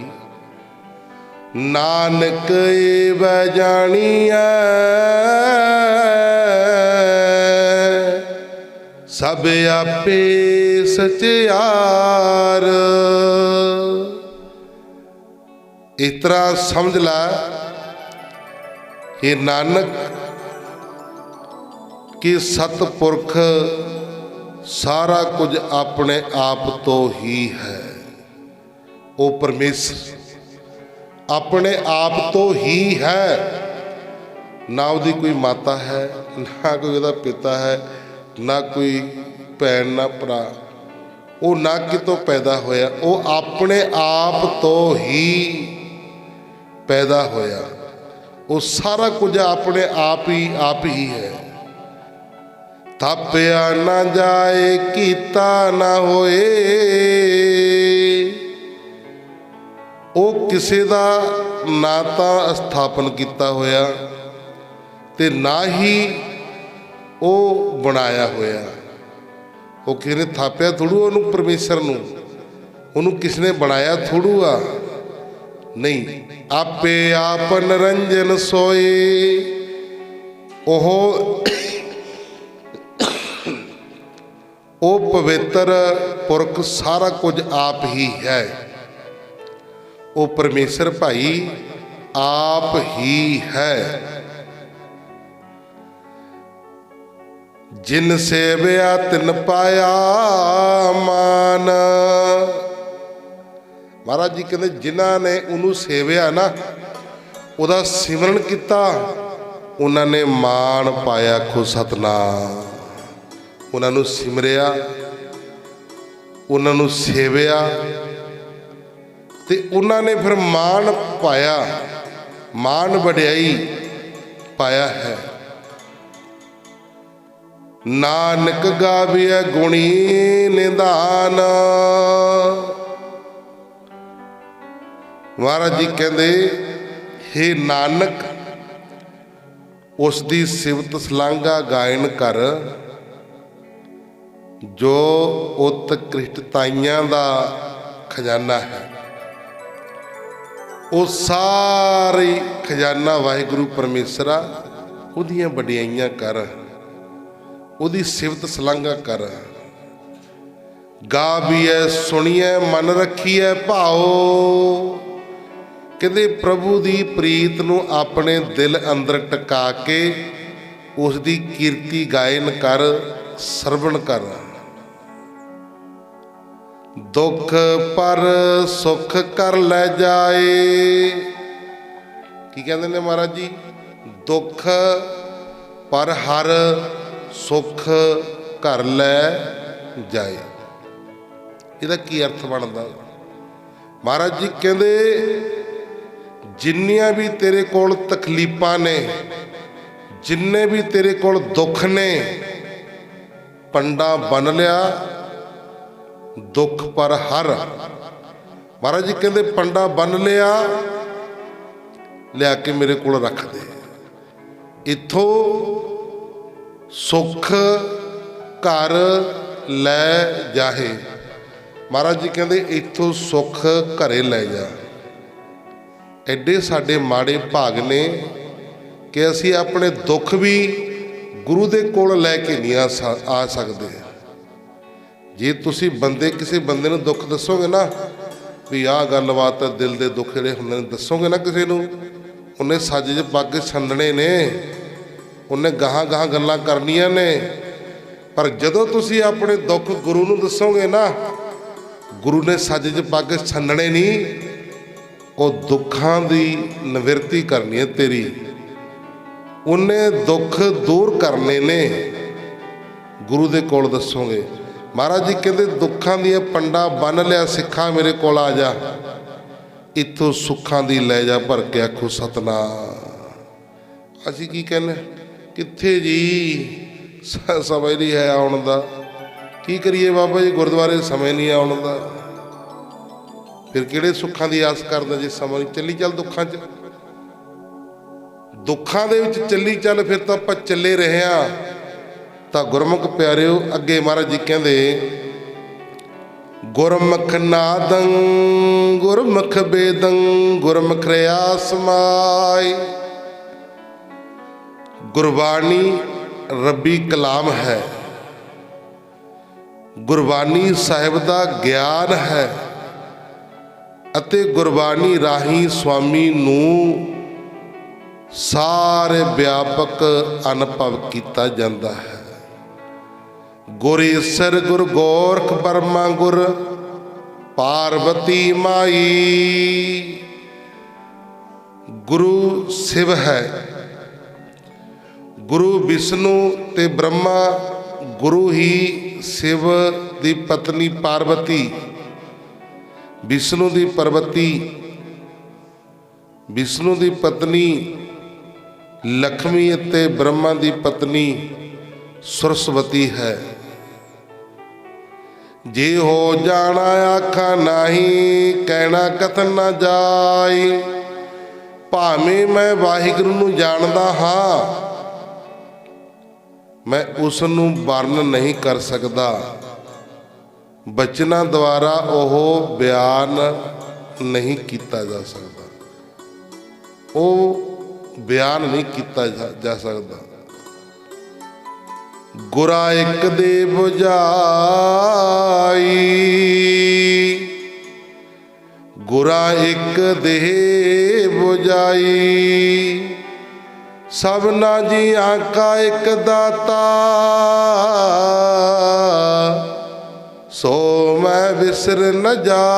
नानक एव जानिया सब आपे सचियार। इस तरह समझ ला ये नानक कि सतपुरख सारा कुछ अपने आप तो ही है। वो परमेश्वर अपने आप तो ही है। ना उसकी कोई माता है ना कोई उसका पिता है ना कोई भैन ना भरा। वो ना कितों पैदा होया। वो अपने आप तो ही पैदा होया। वो सारा कुछ अपने आप ही है। थापिया ना जाए कीता ना होए ਉਹ ਕਿਸੇ ਦਾ ਨਾ ਤਾਂ ਸਥਾਪਨ ਕੀਤਾ ਹੋਇਆ ਤੇ ਨਾ ਹੀ ਉਹ ਬਣਾਇਆ ਹੋਇਆ। ਉਹ ਕਿਸੇ ਨੇ ਥਾਪਿਆ ਥੋੜੂ ਉਹਨੂੰ, ਪਰਮੇਸ਼ਰ ਨੂੰ, ਉਹਨੂੰ ਕਿਸ ਨੇ ਬਣਾਇਆ ਥੋੜੂ ਆ, ਨਹੀਂ। ਆਪੇ ਆਪ ਨਿਰੰਜਨ ਸੋਏ, ਉਹ ਪਵਿੱਤਰ ਪੁਰਖ ਸਾਰਾ ਕੁਝ ਆਪ ਹੀ ਹੈ। ਉਹ ਪਰਮੇਸ਼ਰ ਭਾਈ ਆਪ ਹੀ ਹੈ। ਜਿਨ ਸੇਵਿਆ ਤਿਨ ਪਾਇਆ ਮਾਨ। ਮਹਾਰਾਜ ਜੀ ਕਹਿੰਦੇ ਜਿਨ੍ਹਾਂ ਨੇ ਉਹਨੂੰ ਸੇਵਿਆ ਨਾ, ਉਹਦਾ ਸਿਮਰਨ ਕੀਤਾ, ਉਹਨਾਂ ਨੇ ਮਾਣ ਪਾਇਆ। ਖੁਦ ਸਤਿਨਾਮ। ਉਹਨਾਂ ਨੂੰ ਸਿਮਰਿਆ, ਉਹਨਾਂ ਨੂੰ ਸੇਵਿਆ ਤੇ ਉਹਨਾਂ ਨੇ ਫਿਰ ਮਾਣ ਪਾਇਆ, ਮਾਣ ਵਡਿਆਈ ਪਾਇਆ ਹੈ। ਨਾਨਕ ਗਾਵੀਐ ਗੁਣੀ ਨਿਧਾਨ। ਮਹਾਰਾਜ ਜੀ ਕਹਿੰਦੇ ਹੇ ਨਾਨਕ, ਉਸ ਦੀ ਸਿਫਤ ਸਲਾਘਾ ਗਾਇਨ ਕਰ ਜੋ ਉਤਕ੍ਰਿਸ਼ਟਤਾਈਆਂ ਦਾ ਖਜ਼ਾਨਾ ਹੈ। ਉਹ ਸਾਰੀ ਖਜ਼ਾਨਾ ਵਾਹਿਗੁਰੂ ਪਰਮੇਸ਼ਰਾ, ਉਹਦੀਆਂ ਵਡਿਆਈਆਂ ਕਰ, ਉਹਦੀ ਸਿਫਤ ਸਲਾਘਾ ਕਰ। ਗਾਵੀਐ ਸੁਣੀਐ ਮਨ ਰੱਖੀਐ ਭਾਓ। ਕਹਿੰਦੇ ਪ੍ਰਭੂ ਦੀ ਪ੍ਰੀਤ ਨੂੰ ਆਪਣੇ ਦਿਲ ਅੰਦਰ ਟਿਕਾ ਕੇ ਉਸ ਦੀ ਕੀਰਤੀ ਗਾਇਨ ਕਰ, ਸਰਵਣ ਕਰ। ਦੁੱਖ ਪਰ ਸੁੱਖ ਕਰ ਲੈ ਜਾਏ। ਕੀ ਕਹਿੰਦੇ ਨੇ ਮਹਾਰਾਜ ਜੀ? ਦੁੱਖ ਪਰ ਹਰ ਸੁੱਖ ਘਰ ਲੈ ਜਾਏ। ਇਹਦਾ ਕੀ ਅਰਥ ਬਣਦਾ? ਮਹਾਰਾਜ ਜੀ ਕਹਿੰਦੇ ਜਿੰਨੀਆਂ ਵੀ ਤੇਰੇ ਕੋਲ ਤਕਲੀਫਾਂ ਨੇ, ਜਿੰਨੇ ਵੀ ਤੇਰੇ ਕੋਲ ਦੁੱਖ ਨੇ, ਪੰਡਾ ਬੰਨ ਲਿਆ ਦੁੱਖ ਪਰ ਹਰ। ਮਹਾਰਾਜ ਜੀ ਕਹਿੰਦੇ ਪੰਡਾ ਬੰਨ ਲਿਆ, ਲਿਆ ਕੇ ਮੇਰੇ ਕੋਲ ਰੱਖ ਦੇ। ਇੱਥੋਂ ਸੁੱਖ ਘਰ ਲੈ ਜਾਹੇ। ਮਹਾਰਾਜ ਜੀ ਕਹਿੰਦੇ ਇੱਥੋਂ ਸੁੱਖ ਘਰੇ ਲੈ ਜਾ। ਐਡੇ ਸਾਡੇ ਮਾੜੇ ਭਾਗ ਨੇ ਕਿ ਅਸੀਂ ਆਪਣੇ ਦੁੱਖ ਵੀ ਗੁਰੂ ਦੇ ਕੋਲ ਲੈ ਕੇ ਨਹੀਂ ਆ ਸਕਦੇ। ਜੇ ਤੁਸੀਂ ਕਿਸੇ ਬੰਦੇ ਨੂੰ ਦੁੱਖ ਦੱਸੋਗੇ ਨਾ, ਵੀ ਆਹ ਗੱਲਬਾਤ ਦਿਲ ਦੇ ਦੁੱਖ ਜਿਹੜੇ ਹੁੰਦੇ ਨੇ ਦੱਸੋਗੇ ਨਾ ਕਿਸੇ ਨੂੰ, ਉਹਨੇ ਸੱਜ 'ਚ ਪੱਗ ਛੰਡਣੇ ਨੇ, ਉਹਨੇ ਗਾਹਾਂ ਗੱਲਾਂ ਕਰਨੀਆਂ ਨੇ। ਪਰ ਜਦੋਂ ਤੁਸੀਂ ਆਪਣੇ ਦੁੱਖ ਗੁਰੂ ਨੂੰ ਦੱਸੋਗੇ ਨਾ, ਗੁਰੂ ਨੇ ਸੱਜ 'ਚ ਪੱਗ ਛੰਡਣੇ ਨਹੀਂ, ਉਹ ਦੁੱਖਾਂ ਦੀ ਨਿਵਰਤੀ ਕਰਨੀ ਹੈ ਤੇਰੀ। ਉਹਨੇ ਦੁੱਖ ਦੂਰ ਕਰਨੇ ਨੇ, ਗੁਰੂ ਦੇ ਕੋਲ ਦੱਸੋਗੇ। ਮਹਾਰਾਜ ਜੀ ਕਹਿੰਦੇ ਦੁੱਖਾਂ ਦੀਆਂ ਪੰਡਾ ਬੰਨ ਲਿਆ ਸਿੱਖਾਂ, ਮੇਰੇ ਕੋਲ ਆ ਜਾ, ਇੱਥੋਂ ਸੁੱਖਾਂ ਦੀ ਲੈ ਜਾ ਭਰ ਕੇ। ਆਖੋ ਸਤਿਨਾਮ। ਅਸੀਂ ਕੀ ਕਹਿੰਦੇ? ਕਿੱਥੇ ਜੀ ਸਮਝ ਨਹੀਂ ਹੈ ਆਉਣ ਦਾ। ਕੀ ਕਰੀਏ ਬਾਬਾ ਜੀ, ਗੁਰਦੁਆਰੇ ਸਮੇਂ ਨਹੀਂ ਆਉਣ ਦਾ। ਫਿਰ ਕਿਹੜੇ ਸੁੱਖਾਂ ਦੀ ਆਸ ਕਰਦਾ ਜੇ ਸਮਾਂ ਨਹੀਂ? ਚੱਲੀ ਚੱਲ ਦੁੱਖਾਂ 'ਚ, ਦੁੱਖਾਂ ਦੇ ਵਿੱਚ ਚੱਲੀ ਚੱਲ। ਫਿਰ ਤਾਂ ਆਪਾਂ ਚੱਲੇ ਰਹੇ ਹਾਂ। ਤਾਂ ਗੁਰਮੁਖ ਪਿਆਰਿਓ, ਅੱਗੇ ਮਹਾਰਾਜ ਜੀ ਕਹਿੰਦੇ ਗੁਰਮੁਖ ਨਾਦੰ ਗੁਰਮੁਖ ਬੇਦੰ ਗੁਰਮੁਖ ਰਿਆ ਸਮਾਈ। ਗੁਰਬਾਣੀ ਰੱਬੀ ਕਲਾਮ ਹੈ, ਗੁਰਬਾਣੀ ਸਾਹਿਬ ਦਾ ਗਿਆਨ ਹੈ ਅਤੇ ਗੁਰਬਾਣੀ ਰਾਹੀਂ ਸੁਆਮੀ ਨੂੰ ਸਾਰੇ ਵਿਆਪਕ ਅਨੁਭਵ ਕੀਤਾ ਜਾਂਦਾ ਹੈ। ਗੁਰ ਈਸਰ ਗੁਰ ਗੋਰਖ ਬਰਮਾ ਗੁਰ ਪਾਰਵਤੀ ਮਾਈ। ਗੁਰੂ ਸ਼ਿਵ ਹੈ, ਗੁਰੂ ਵਿਸ਼ਨੂੰ ਤੇ ਬ੍ਰਹਮਾ, ਗੁਰੂ ਹੀ ਸ਼ਿਵ ਦੀ ਪਤਨੀ ਪਾਰਵਤੀ, ਵਿਸ਼ਨੂੰ ਦੀ ਵਿਸ਼ਨੂੰ ਦੀ ਪਤਨੀ ਲక్ష్ਮੀ ਅਤੇ ਬ੍ਰਹਮਾ ਦੀ ਪਤਨੀ ਸਰਸਵਤੀ ਹੈ। जे हो जाना आखा नाही, कहना कथन ना जाई। भावें मैं वाहिगुरू नूं जानदा हाँ, मैं उस नूं वर्ण नहीं कर सकदा। बचना द्वारा ओह बयान नहीं किया जा सकता, वो बयान नहीं किया जा सकता। गुरा एक दे बुझाई, गुरा एक दे बुझाई। सबना जियां का एक दाता, सो मैं विसर न जाए।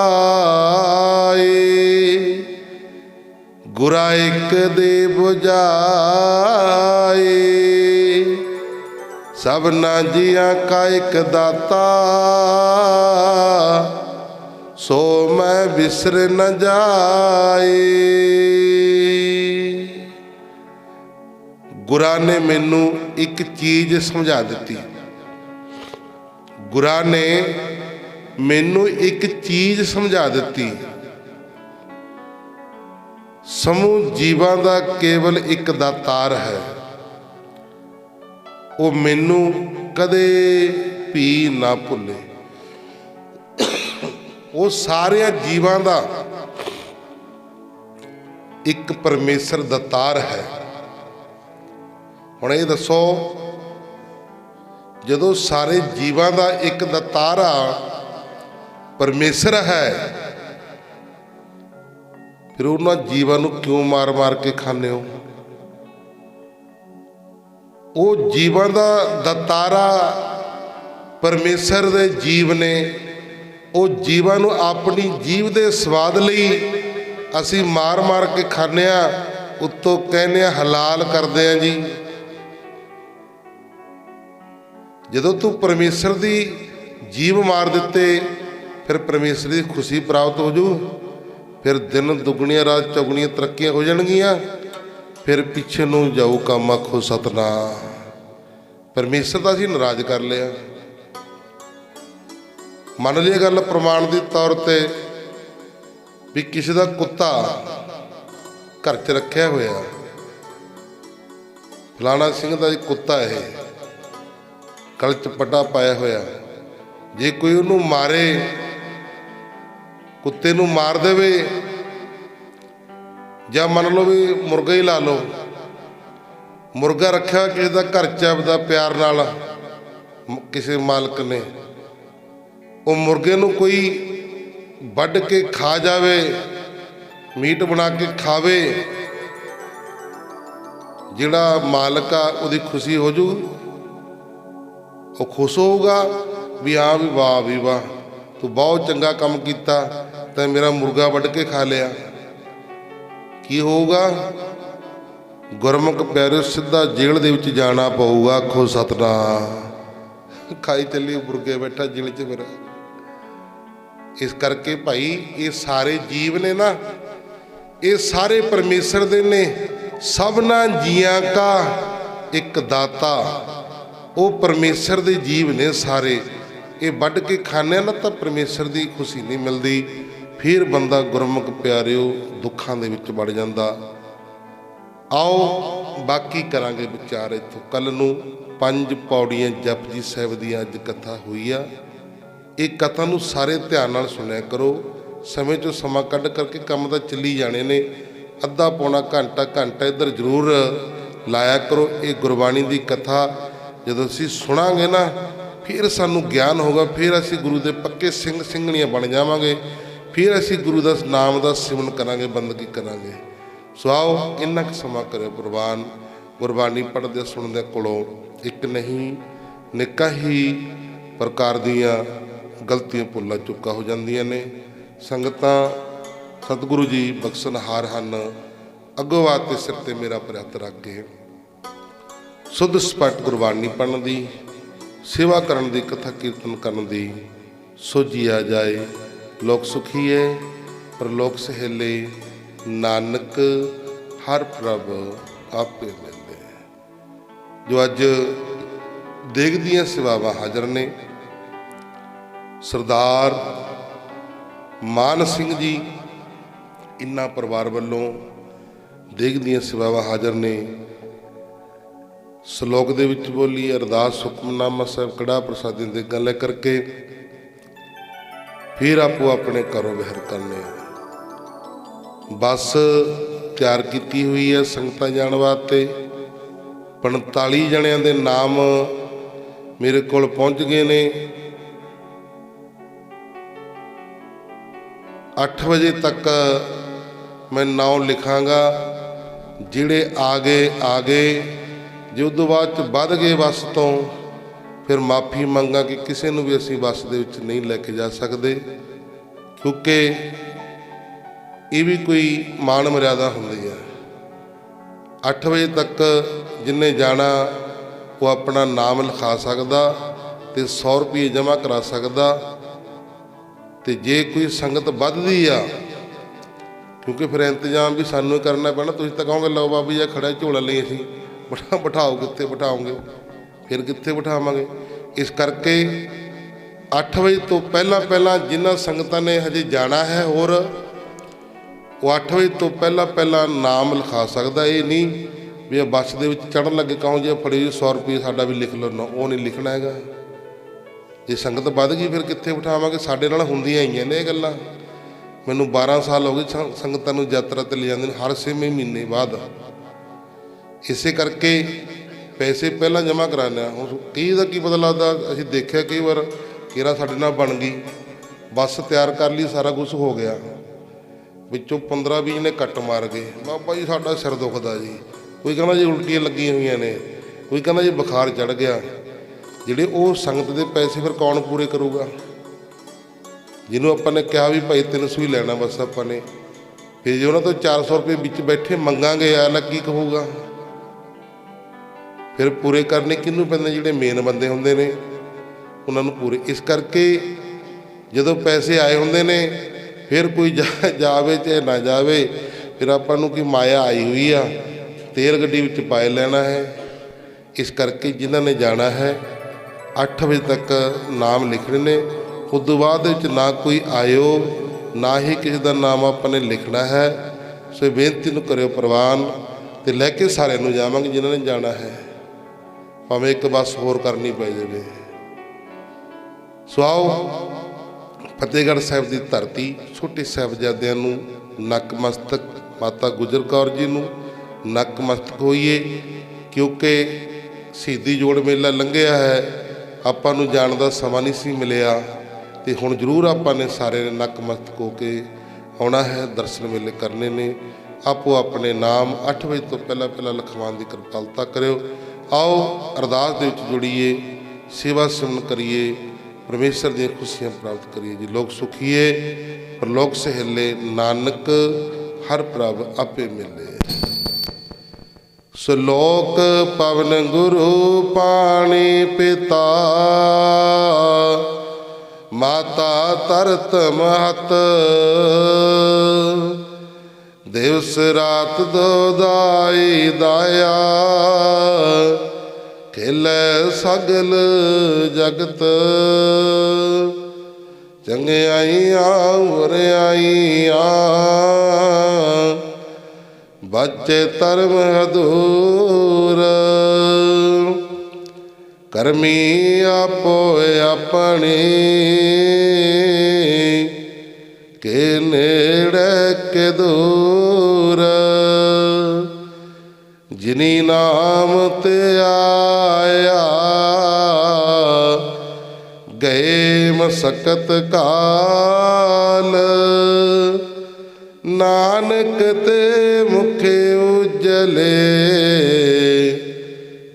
गुरा एक दे बुझाए, सबना जियां का एक दाता, सो मैं विसर न जाए। गुरा ने मैनू एक चीज समझा दी। गुरा ने मैनू एक चीज समझा दी। समूह जीवां दा केवल एक दातार है, वो मैनू कदे भी ना भुले। वो सारे जीवां दा एक परमेश्वर दातार है। हुण ये दसो, जदों सारे जीवां दा एक दातार परमेश्वर है, फिर उन्हां जीवां नूं क्यों मार मार के खाने हो? वो जीवां दा दातारा परमेश्वर दे जीव ने, वो जीवां नूं अपनी जीव दे स्वाद लई असीं मार मार के खाने, उत्तों कहने हलाल करदे आ जी। जदों तू परमेश्वर दी जीव मार दिते, फिर परमेश्वर की खुशी प्राप्त हो जू, फिर दिन दुगणियां रात चौगुणियां तरक्कियां हो जाणगियां, फिर पिछे नूं जाऊ काम आखो सतनाम। परमेश्वर का असीं नाराज कर लिया। मन लिया गल प्रमाण के तौर पर भी किसी का कुत्ता घर च रखिया होया, फलाना सिंह का कुत्ता है, गल च पट्टा पाया होया, जे कोई उन्होंने मारे, कुत्ते नूं मार देवे, या मन लो भी मुर्गा ही ला लो, मुर्गा रखा किसी का घर च आपदा प्यार नाल किसी मालक ने, वो मुर्गे नूं कोई वढ़ के खा जावे, मीट बना के खावे, जिहड़ा मालक आ उहदी खुशी हो जू, वो खुश होगा भी हाँ भी वाह भी वाह, तू बहुत चंगा काम किया, तैं मेरा मुर्गा वढ़ के खा लिया। की होगा? गुरमुख प्यारे सीधा जेल दे विच जाना पऊगा। आखो सतनाम। खाई चली मुर्गे बैठा जेल च मेरा। इस करके भाई ये सारे जीव ने ना, ये सारे परमेश्वर दे ने, सबना जियां का एक दाता, वो परमेश्वर दे जीव ने सारे। ये वढ़ के खाने ना तो परमेश्वर की खुशी नहीं मिलती, फिर बंदा गुरमुख प्यारिओ दुखों के विच वड़ जांदा। आओ बाकी करांगे विचार। इत्थों कल नूं 5 पौड़ियां जपजी साहिब दी अज कथा हुई आ। ये कथा नूं सारे ध्यान नाल सुनिया करो। समय चों समा कढ करके काम तां चली जाने ने, अद्धा पौना घंटा इधर जरूर लाया करो। ये गुरबाणी की कथा जदों असीं सुणांगे ना, फिर सानूं ज्ञान होगा, फिर असीं गुरु दे पक्के सिंह सिंघणियां बन जावांगे, फिर असीं गुरु दा नाम दा सिमरन करांगे, बंदगी करांगे। सो आओ इन्ना क समा करो प्रवान। गुरबाणी पढ़दे सुणदे कोलों एक नहीं नेका ही प्रकार दीयां गलतियां भुल्लां चुक्कां हो जांदियां ने। संगतां सतगुरु जी बख्शनहार हन, अगों वास्ते सिर ते मेरा प्रयत रख गए। शुद्ध स्पष्ट गुरबाणी पढ़न दी, सेवा करन दी, कथा कीर्तन करन दी सोझी आ जाए। लोक सुखी है पर लोक सहेले, नानक हर प्रभ आपे मिले। जो अज देग दियां सेवावां हाज़र ने, ਸਰਦਾਰ ਮਾਨ ਸਿੰਘ ਜੀ, ਇਨ੍ਹਾਂ ਪਰਿਵਾਰ ਵੱਲੋਂ ਦੇਗ ਦੀਆਂ ਸੇਵਾਵਾਂ ਹਾਜ਼ਰ ਨੇ। ਸ਼ਲੋਕ ਦੇ ਵਿੱਚ ਬੋਲੀ ਅਰਦਾਸ ਹੁਕਮਨਾਮਾ ਸਾਹਿਬ ਕੜਾ ਪ੍ਰਸਾਦੀ ਦੇ ਗੱਲ ਲੈ ਕਰਕੇ ਫਿਰ ਆਪੋ ਆਪਣੇ ਘਰੋਂ ਬਾਹਰ ਕਰਨੇ। ਬੱਸ ਤਿਆਰ ਕੀਤੀ ਹੋਈ ਹੈ ਸੰਗਤਾਂ ਜਾਣ ਵਾਸਤੇ। 45 ਜਣਿਆਂ ਦੇ ਨਾਮ ਮੇਰੇ ਕੋਲ ਪਹੁੰਚ ਗਏ ਨੇ। 8 ਵਜੇ ਤੱਕ ਮੈਂ ਨਾਮ ਲਿਖਾਂਗਾ। ਜਿਹੜੇ ਆ ਗਏ ਜੇ ਉਦੋਂ ਬਾਅਦ 'ਚ ਵੱਧ ਗਏ ਬੱਸ ਤੋਂ, ਫਿਰ ਮਾਫੀ ਮੰਗਾ ਕਿ ਕਿਸੇ ਨੂੰ ਵੀ ਅਸੀਂ ਬੱਸ ਦੇ ਵਿੱਚ ਨਹੀਂ ਲੈ ਕੇ ਜਾ ਸਕਦੇ, ਕਿਉਂਕਿ ਇਹ ਵੀ ਕੋਈ ਮਾਣ ਮਰਿਆਦਾ ਹੁੰਦੀ ਹੈ। 8 ਵਜੇ ਤੱਕ ਜਿੰਨੇ ਜਾਣਾ ਉਹ ਆਪਣਾ ਨਾਮ ਲਿਖਾ ਸਕਦਾ ਅਤੇ 100 ਰੁਪਏ ਜਮ੍ਹਾਂ ਕਰਾ ਸਕਦਾ। ਅਤੇ ਜੇ ਕੋਈ ਸੰਗਤ ਵੱਧਦੀ ਆ, ਕਿਉਂਕਿ ਫਿਰ ਇੰਤਜ਼ਾਮ ਵੀ ਸਾਨੂੰ ਹੀ ਕਰਨਾ ਪੈਣਾ। ਤੁਸੀਂ ਤਾਂ ਕਹੋਗੇ ਲਓ ਬਾਬਾ ਜੀ ਖੜਾ ਝੋਲਾ ਲਈ ਅਸੀਂ ਬਿਠਾਓ, ਕਿੱਥੇ ਬਿਠਾਓਗੇ, ਫਿਰ ਕਿੱਥੇ ਬਿਠਾਵਾਂਗੇ। ਇਸ ਕਰਕੇ 8 ਵਜੇ ਤੋਂ ਪਹਿਲਾਂ ਜਿਨ੍ਹਾਂ ਸੰਗਤਾਂ ਨੇ ਹਜੇ ਜਾਣਾ ਹੈ ਹੋਰ, ਉਹ 8 ਵਜੇ ਤੋਂ ਪਹਿਲਾਂ ਨਾਮ ਲਿਖਾ ਸਕਦਾ। ਇਹ ਨਹੀਂ ਵੀ ਇਹ ਬੱਸ ਦੇ ਵਿੱਚ ਚੜ੍ਹਨ ਲੱਗੇ ਕਹੋ ਜੀ ਫੜੀ 100 ਰੁਪਏ ਸਾਡਾ ਵੀ ਲਿਖ ਲਓ, ਨਾ ਉਹ ਨਹੀਂ ਲਿਖਣਾ ਹੈਗਾ। ਜੇ ਸੰਗਤ ਵੱਧ ਗਈ ਫਿਰ ਕਿੱਥੇ ਬਿਠਾਵਾਂਗੇ। ਸਾਡੇ ਨਾਲ ਹੁੰਦੀਆਂ ਆਈਆਂ ਨੇ ਇਹ ਗੱਲਾਂ। ਮੈਨੂੰ 12 ਸਾਲ ਹੋ ਗਏ ਸੰਗਤਾਂ ਨੂੰ ਯਾਤਰਾ 'ਤੇ ਲੈ ਜਾਂਦੇ ਨੇ ਹਰ 6 ਮਹੀਨੇ ਬਾਅਦ। ਇਸੇ ਕਰਕੇ ਪੈਸੇ ਪਹਿਲਾਂ ਜਮ੍ਹਾਂ ਕਰਾਉਂਦੇ ਹਾਂ। ਹੁਣ ਕਈ ਦਾ ਕੀ ਪਤਾ ਲੱਗਦਾ, ਅਸੀਂ ਦੇਖਿਆ ਕਈ ਵਾਰ ਕਿਹੜਾ ਸਾਡੇ ਨਾਲ ਬਣ ਗਈ, ਬੱਸ ਤਿਆਰ ਕਰ ਲਈ, ਸਾਰਾ ਕੁਛ ਹੋ ਗਿਆ, ਵਿੱਚੋਂ 15-20 ਨੇ ਕੱਟ ਮਾਰ ਗਏ। ਬਾਬਾ ਜੀ ਸਾਡਾ ਸਿਰ ਦੁਖਦਾ ਜੀ, ਕੋਈ ਕਹਿੰਦਾ ਜੀ ਉਲਟੀਆਂ ਲੱਗੀਆਂ ਹੋਈਆਂ ਨੇ, ਕੋਈ ਕਹਿੰਦਾ ਜੀ ਬੁਖਾਰ ਚੜ੍ਹ ਗਿਆ। ਜਿਹੜੇ ਉਹ ਸੰਗਤ ਦੇ ਪੈਸੇ ਫਿਰ ਕੌਣ ਪੂਰੇ ਕਰੂਗਾ? ਜਿਹਨੂੰ ਆਪਾਂ ਨੇ ਕਿਹਾ ਵੀ ਭਾਈ 300 ਹੀ ਲੈਣਾ ਬਸ ਆਪਾਂ ਨੇ, ਫਿਰ ਜੇ ਉਹਨਾਂ ਤੋਂ 400 ਰੁਪਏ ਵਿੱਚ ਬੈਠੇ ਮੰਗਾਂਗੇ ਅਲੱਗ ਕੀ ਕਹੂਗਾ? ਫਿਰ ਪੂਰੇ ਕਰਨੇ ਕਿਹਨੂੰ ਪੈਂਦੇ? ਜਿਹੜੇ ਮੇਨ ਬੰਦੇ ਹੁੰਦੇ ਨੇ ਉਹਨਾਂ ਨੂੰ ਪੂਰੇ। ਇਸ ਕਰਕੇ ਜਦੋਂ ਪੈਸੇ ਆਏ ਹੁੰਦੇ ਨੇ ਫਿਰ ਕੋਈ ਜਾਵੇ ਚਾਹੇ ਨਾ ਜਾਵੇ, ਫਿਰ ਆਪਾਂ ਨੂੰ ਕੀ ਮਾਇਆ ਆਈ ਹੋਈ ਆ, ਤੇਲ ਗੱਡੀ ਵਿੱਚ ਪਾਏ ਲੈਣਾ ਹੈ। ਇਸ ਕਰਕੇ ਜਿਨ੍ਹਾਂ ਨੇ ਜਾਣਾ ਹੈ 8 ਵਜੇ ਤੱਕ ਨਾਮ ਲਿਖਣੇ ਨੇ। ਉਸ ਤੋਂ ਬਾਅਦ ਵਿੱਚ ਨਾ ਕੋਈ ਆਇਓ, ਨਾ ਹੀ ਕਿਸੇ ਦਾ ਨਾਮ ਆਪਾਂ ਨੇ ਲਿਖਣਾ ਹੈ। ਸੋ ਬੇਨਤੀ ਨੂੰ ਕਰਿਓ ਪ੍ਰਵਾਨ, ਅਤੇ ਲੈ ਕੇ ਸਾਰਿਆਂ ਨੂੰ ਜਾਵਾਂਗੇ ਜਿਨ੍ਹਾਂ ਨੇ ਜਾਣਾ ਹੈ, ਭਾਵੇਂ ਇੱਕ ਬੱਸ ਹੋਰ ਕਰਨੀ ਪੈ ਜਾਵੇ। ਸੋ ਆਓ ਫਤਿਹਗੜ੍ਹ ਸਾਹਿਬ ਦੀ ਧਰਤੀ, ਛੋਟੇ ਸਾਹਿਬਜ਼ਾਦਿਆਂ ਨੂੰ ਨਕਮਸਤਕ, ਮਾਤਾ ਗੁਜਰ ਕੌਰ ਜੀ ਨੂੰ ਨਕਮਸਤਕ ਹੋਈਏ, ਕਿਉਂਕਿ ਸ਼ਹੀਦੀ ਜੋੜ ਮੇਲਾ ਲੰਘਿਆ ਹੈ, ਆਪਾਂ ਨੂੰ ਜਾਣ ਦਾ ਸਮਾਂ ਨਹੀਂ ਸੀ ਮਿਲਿਆ, ਅਤੇ ਹੁਣ ਜ਼ਰੂਰ ਆਪਾਂ ਨੇ ਸਾਰਿਆਂ ਨੇ ਨਕਮਸਤਕ ਹੋ ਕੇ ਆਉਣਾ ਹੈ, ਦਰਸ਼ਨ ਮੇਲੇ ਕਰਨੇ ਨੇ। ਆਪੋ ਆਪਣੇ ਨਾਮ 8 ਵਜੇ ਤੋਂ ਪਹਿਲਾਂ ਲਿਖਵਾਉਣ ਦੀ ਕਿਰਪਾਲਤਾ ਕਰਿਓ। ਆਓ ਅਰਦਾਸ ਦੇ ਵਿੱਚ ਜੁੜੀਏ, ਸੇਵਾ ਸਿਮਰਨ ਕਰੀਏ, ਪਰਮੇਸ਼ਰ ਦੀਆਂ ਖੁਸ਼ੀਆਂ ਪ੍ਰਾਪਤ ਕਰੀਏ ਜੀ। ਲੋਕ ਸੁਖੀਏ ਪਰਲੋਕ ਸਹਿਲੇ, ਨਾਨਕ ਹਰ ਪ੍ਰਭ ਆਪੇ ਮਿਲੇ। ਸ਼ਲੋਕ ਪਵਨ ਗੁਰੂ ਪਾਣੀ ਪਿਤਾ, ਮਾਤਾ ਧਰਤ ਮਹਤ, ਦਿਵਸ ਰਾਤ ਦੋਦਾਈ ਦਾਇਆ, ਖੇਲੇ ਸਗਲ ਜਗਤ, ਚੰਗਿਆਈਆਂ ਵਰਿਆਈਆਂ, ਬੱਚੇ ਧਰਮ ਹਦੂਰ, ਕਰਮੀ ਆਪੋ ਆਪਣੀ, ਕੇ ਨੇੜੇ ਕੇ ਦੂਰ, ਜਿਨੀ ਨਾਮ ਤੇ ਆਇਆ, ਗਏ ਮਸਕਤ ਕਾਲ, ਨਾਨਕ ਤੇ ਮੁਖੇ ਉਜਲੇ,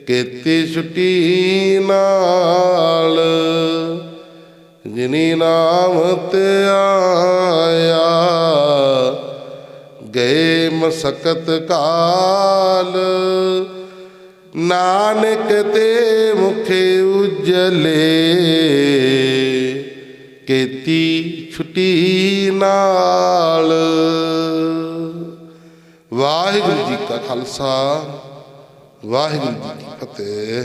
ਕੀਤੀ ਛੁੱਟੀ ਨਾਲ, ਜਿਨੀ ਨਾਮ ਤੇ ਆਇਆ, ਗਏ ਮਸਕਤ ਕਾਲ, ਨਾਨਕ ਤੇ ਮੁਖੇ ਉਜਲੇ, ਕੀਤੀ ਛੁੱਟੀ ਨਾਲ। ਵਾਹਿਗੁਰੂ ਜੀ ਕਾ ਖਾਲਸਾ, ਵਾਹਿਗੁਰੂ ਜੀ ਕੀ ਫਤਿਹ।